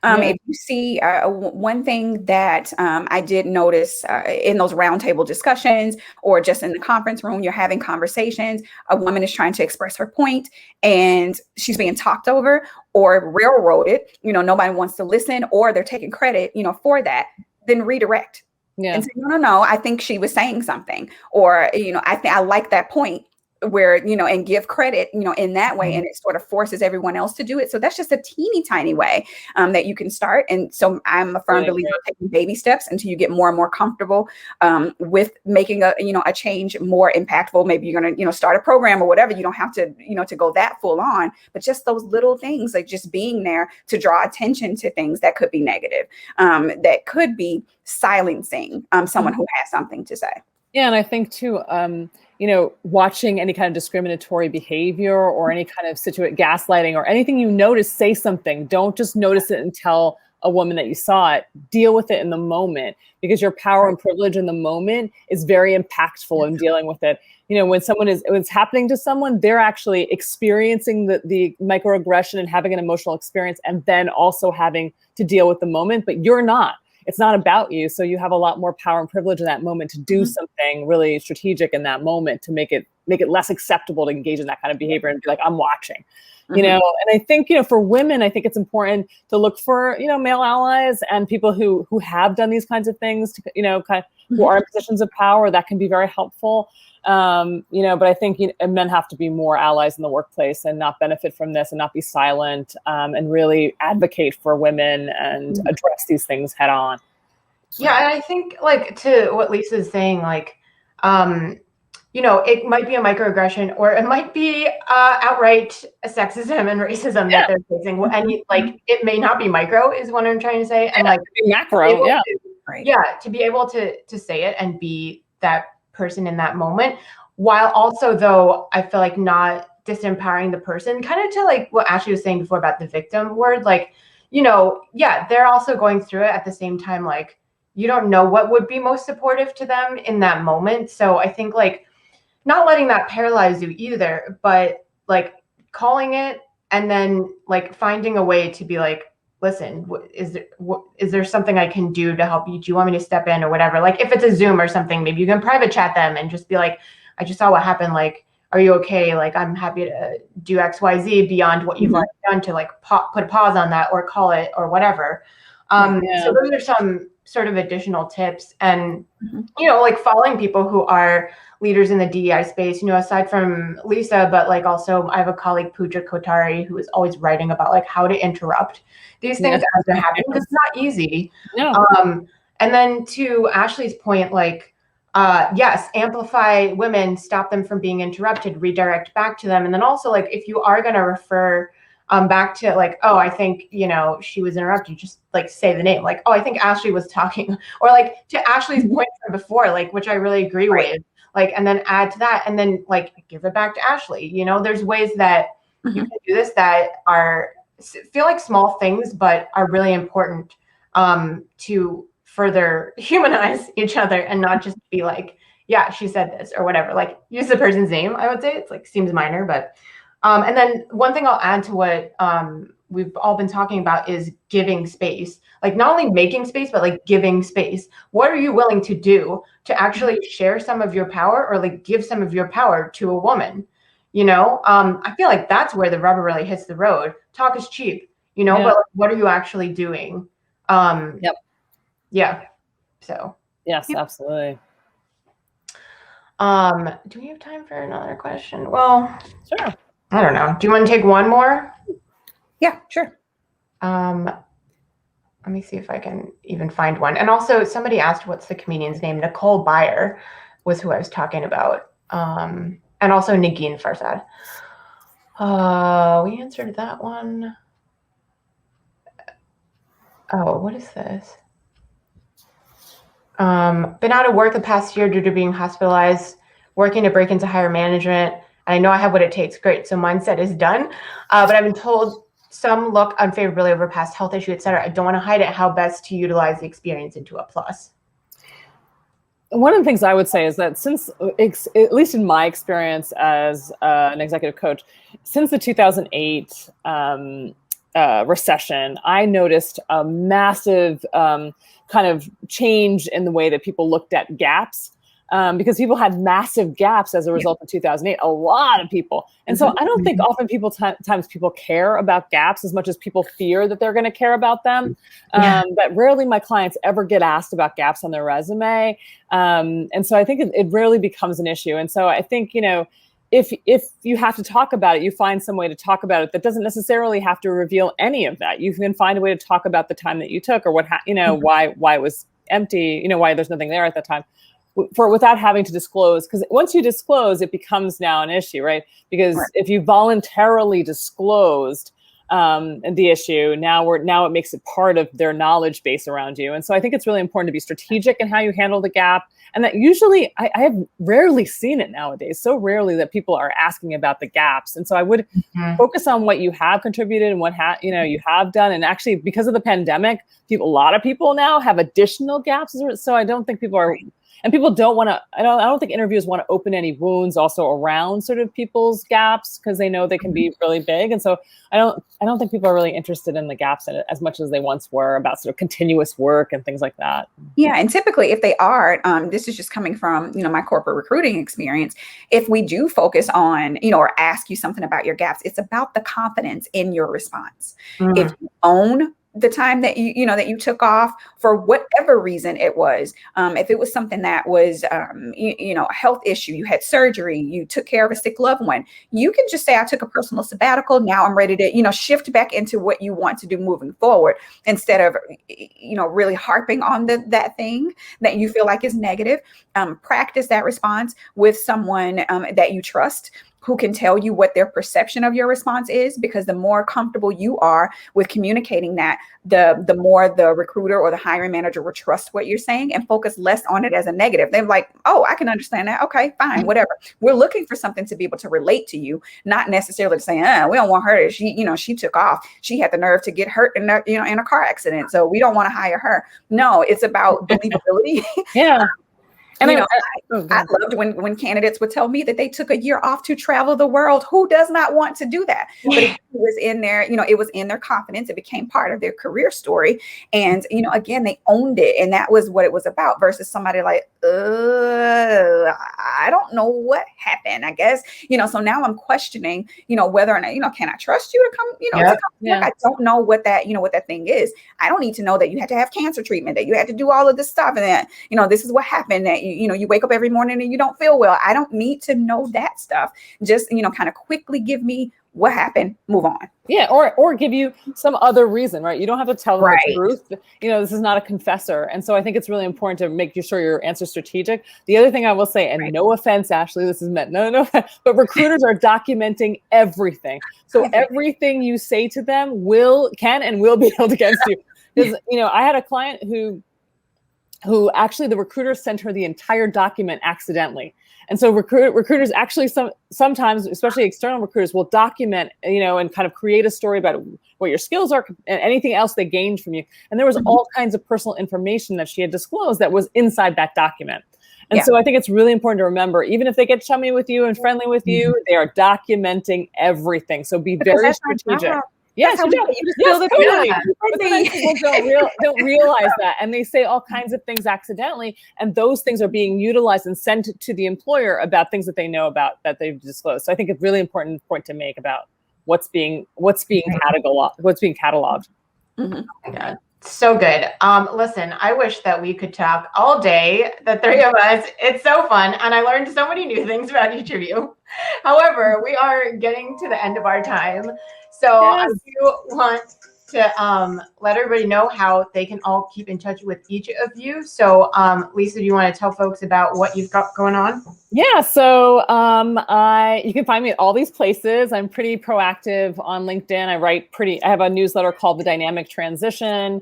If you see one thing that I did notice in those roundtable discussions or just in the conference room, you're having conversations, a woman is trying to express her point and she's being talked over or railroaded, nobody wants to listen or they're taking credit, for that, then redirect. And say, no, I think she was saying something, or, I like that point. Where, and give credit, in that way. And it sort of forces everyone else to do it. So that's just a teeny tiny way that you can start. And so I'm a firm believer of taking baby steps until you get more and more comfortable with making a change more impactful. Maybe you're going to, start a program or whatever. You don't have to, to go that full on, but just those little things, like just being there to draw attention to things that could be negative, that could be silencing someone who has something to say. Yeah. And I think too, watching any kind of discriminatory behavior or any kind of gaslighting or anything you notice, say something. Don't just notice it and tell a woman that you saw it. Deal with it in the moment, because your power and privilege in the moment is very impactful in dealing with it. When it's happening to someone, they're actually experiencing the microaggression and having an emotional experience and then also having to deal with the moment, but you're not. It's not about you. So you have a lot more power and privilege in that moment to do something really strategic in that moment to make it less acceptable to engage in that kind of behavior and be like, I'm watching, and I think, for women, I think it's important to look for, male allies and people who have done these kinds of things, to, kind of who are in positions of power. That can be very helpful. But I think men have to be more allies in the workplace and not benefit from this and not be silent, and really advocate for women and address these things head on. Yeah. And I think like to what Lisa's saying, like, it might be a microaggression or it might be outright sexism and racism that they're facing. And like, it may not be micro is what I'm trying to say. And like macro, to be able to say it and be that person in that moment, while also though I feel like not disempowering the person, kind of to like what Ashley was saying before about the victim word, like, they're also going through it at the same time. Like, you don't know what would be most supportive to them in that moment. So I think like not letting that paralyze you either, but like calling it and then like finding a way to be like, listen, is there something I can do to help you? Do you want me to step in or whatever? Like if it's a Zoom or something, maybe you can private chat them and just be like, I just saw what happened. Like, are you okay? Like, I'm happy to do X, Y, Z beyond what you've already done to like put a pause on that or call it or whatever. So those are some sort of additional tips and, you know, like following people who are leaders in the DEI space, you know, aside from Lisa, but like also I have a colleague, Pooja Kotari, who is always writing about like how to interrupt these things as they happen. It's not easy. No. And then to Ashley's point, like, yes, amplify women, stop them from being interrupted, redirect back to them. And then also like, if you are going to refer back to like, oh, I think, you know, she was interrupted, just like say the name, like, oh, I think Ashley was talking, or like to Ashley's point from before, like, which I really agree with, like, and then add to that, and then like give it back to Ashley. You know, there's ways that you can do this that feel like small things, but are really important to further humanize each other and not just be like, yeah, she said this or whatever, like use the person's name. I would say it's like seems minor, but and then one thing I'll add to what we've all been talking about is giving space, like not only making space, but like giving space. What are you willing to do to actually share some of your power or like give some of your power to a woman? You know, I feel like that's where the rubber really hits the road. Talk is cheap, you know, but like, what are you actually doing? Yeah. So. Yes, absolutely. Do we have time for another question? Well, sure. I don't know. Do you want to take one more? Yeah, sure. Let me see if I can even find one. And also somebody asked, what's the comedian's name? Nicole Byer was who I was talking about. And also Nagin Farsad. We answered that one. Oh, what is this? Been out of work the past year due to being hospitalized, working to break into higher management. And I know I have what it takes. Great. So mindset is done. But I've been told some look unfavorably over past health issue, et cetera. I don't want to hide it. How best to utilize the experience into a plus? One of the things I would say is that since, at least in my experience as an executive coach, since the 2008 recession, I noticed a massive kind of change in the way that people looked at gaps. Because people had massive gaps as a result of 2008, a lot of people. And so I don't think often times people care about gaps as much as people fear that they're going to care about them. But rarely my clients ever get asked about gaps on their resume. And so I think it rarely becomes an issue. And so I think, you know, if you have to talk about it, you find some way to talk about it that doesn't necessarily have to reveal any of that. You can find a way to talk about the time that you took or why it was empty, you know, why there's nothing there at the time. Without having to disclose, because once you disclose, it becomes now an issue, right? Because if you voluntarily disclosed the issue, now it makes it part of their knowledge base around you. And so I think it's really important to be strategic in how you handle the gap. And that usually I have rarely seen it nowadays, so rarely that people are asking about the gaps. And so I would focus on what you have contributed and what you have done. And actually, because of the pandemic, a lot of people now have additional gaps. So I don't think people are. And people don't want to, I don't think interviewers want to open any wounds also around sort of people's gaps because they know they can be really big. And so I don't think people are really interested in the gaps in it as much as they once were about sort of continuous work and things like that. Yeah. And typically if they are, this is just coming from, you know, my corporate recruiting experience. If we do focus on, you know, or ask you something about your gaps, it's about the confidence in your response. If you own the time that you took off for whatever reason it was, if it was something that was, a health issue, you had surgery, you took care of a sick loved one, you can just say, I took a personal sabbatical. Now I'm ready to, shift back into what you want to do moving forward instead of, really harping on that thing that you feel like is negative. Practice that response with someone that you trust, who can tell you what their perception of your response is, because the more comfortable you are with communicating that, the more the recruiter or the hiring manager will trust what you're saying and focus less on it as a negative. They're like, oh, I can understand that. Okay, fine, whatever. We're looking for something to be able to relate to you, not necessarily saying, we don't want her to, she took off. She had the nerve to get hurt in a car accident, so we don't want to hire her. No, it's about believability. Yeah. And I loved when candidates would tell me that they took a year off to travel the world. Who does not want to do that? But it was in their, it was in their confidence. It became part of their career story. And, again, they owned it. And that was what it was about versus somebody like, I I don't know what happened, I guess, so now I'm questioning, whether or not, can I trust you to come, to come work? I don't know what that, what that thing is. I don't need to know that you had to have cancer treatment, that you had to do all of this stuff, and that, this is what happened, that, you wake up every morning and you don't feel well. I don't need to know that stuff. Just, kind of quickly give me what happened, move on. Yeah, or give you some other reason, right? You don't have to tell them the truth. This is not a confessor. And so I think it's really important to make sure your answer is strategic. The other thing I will say, and no offense, Ashley, this is meant, no, but recruiters are documenting everything. So everything you say to them can and will be held against you. Because, I had a client who actually the recruiter sent her the entire document accidentally. And so recruiters actually sometimes, especially external recruiters, will document, and kind of create a story about what your skills are and anything else they gained from you. And there was all kinds of personal information that she had disclosed that was inside that document. And so I think it's really important to remember, even if they get chummy with you and friendly with you, they are documenting everything. So be very strategic. Yes, totally. But sometimes people don't realize that, and they say all kinds of things accidentally, and those things are being utilized and sent to the employer about things that they know about that they've disclosed. So I think it's really important point to make about what's being cataloged. Oh my God. So good. Listen, I wish that we could talk all day, the three of us. It's so fun, and I learned so many new things about each of you. However, we are getting to the end of our time. So I do want to let everybody know how they can all keep in touch with each of you. So Lisa, do you want to tell folks about what you've got going on? Yeah, so you can find me at all these places. I'm pretty proactive on LinkedIn. I have a newsletter called The Dynamic Transition,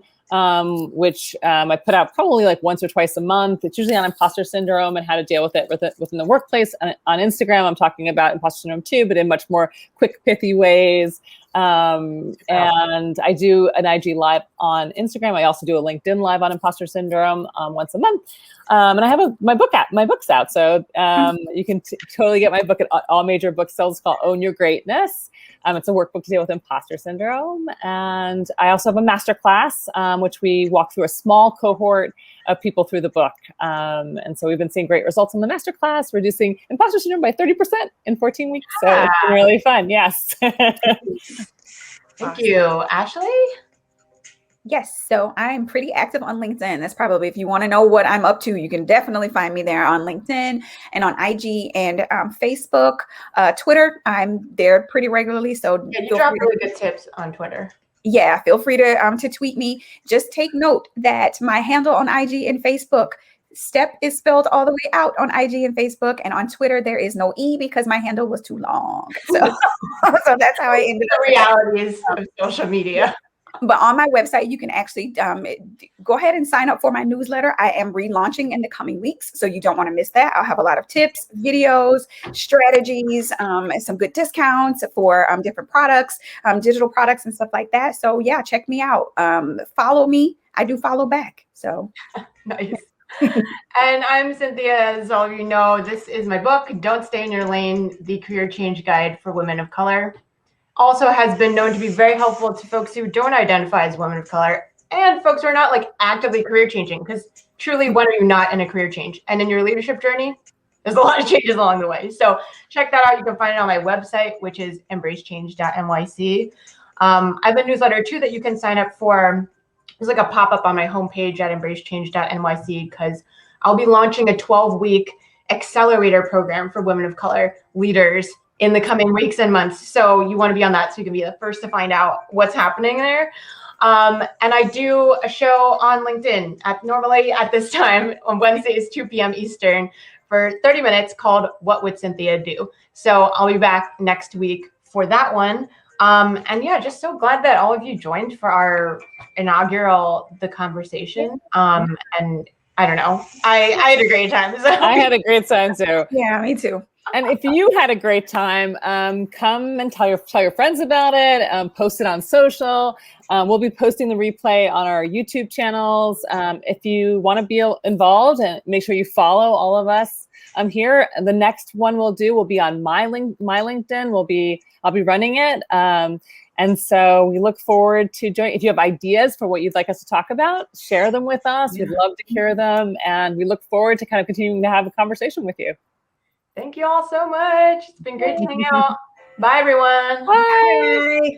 which I put out probably like once or twice a month. It's usually on imposter syndrome and how to deal with it within the workplace. On Instagram, I'm talking about imposter syndrome too, but in much more quick, pithy ways. And I do an IG live on Instagram. I also do a LinkedIn live on imposter syndrome once a month. And I have my book's out. So you can totally get my book at all major booksellers. It's called Own Your Greatness. It's a workbook to deal with imposter syndrome. And I also have a masterclass, which we walk through a small cohort of people through the book. And so we've been seeing great results in the masterclass, reducing imposter syndrome by 30% in 14 weeks. So it's been really fun. Yes. Thank you. Ashley? Yes, so I'm pretty active on LinkedIn. That's probably, if you want to know what I'm up to, you can definitely find me there on LinkedIn and on IG and Facebook, Twitter. I'm there pretty regularly. So you drop really good tips on Twitter. Yeah, feel free to tweet me. Just take note that my handle on IG and Facebook, STEP, is spelled all the way out on IG and Facebook, and on Twitter there is no E because my handle was too long. So, so that's how I ended up. The realities of social media. But on my website, you can actually go ahead and sign up for my newsletter. I am relaunching in the coming weeks, so you don't want to miss that. I'll have a lot of tips, videos, strategies, and some good discounts for different products, digital products and stuff like that. So yeah, check me out. Follow me. I do follow back. So nice. And I'm Cynthia. As all of you know, this is my book, Don't Stay in Your Lane, The Career Change Guide for Women of Color. Also has been known to be very helpful to folks who don't identify as women of color and folks who are not like actively career changing, because truly, when are you not in a career change? And in your leadership journey, there's a lot of changes along the way. So check that out. You can find it on my website, which is embracechange.nyc. I have a newsletter too that you can sign up for. There's like a pop-up on my homepage at embracechange.nyc, because I'll be launching a 12-week accelerator program for women of color leaders in the coming weeks and months. So you want to be on that so you can be the first to find out what's happening there. And I do a show on LinkedIn normally at this time on Wednesdays, 2 p.m. Eastern, for 30 minutes, called What Would Cynthia Do? So I'll be back next week for that one. And yeah, just so glad that all of you joined for our inaugural The Conversation. And I don't know, I had a great time. So. I had a great time too. Yeah, me too. And if you had a great time, come and tell your friends about it. Post it on social. We'll be posting the replay on our YouTube channels. If you want to be involved, and make sure you follow all of us here. The next one we'll be on my LinkedIn. I'll be running it. And so we look forward to joining. If you have ideas for what you'd like us to talk about, share them with us. We'd love to hear them. And we look forward to kind of continuing to have a conversation with you. Thank you all so much. It's been great to hang out. Bye, everyone. Bye. Bye.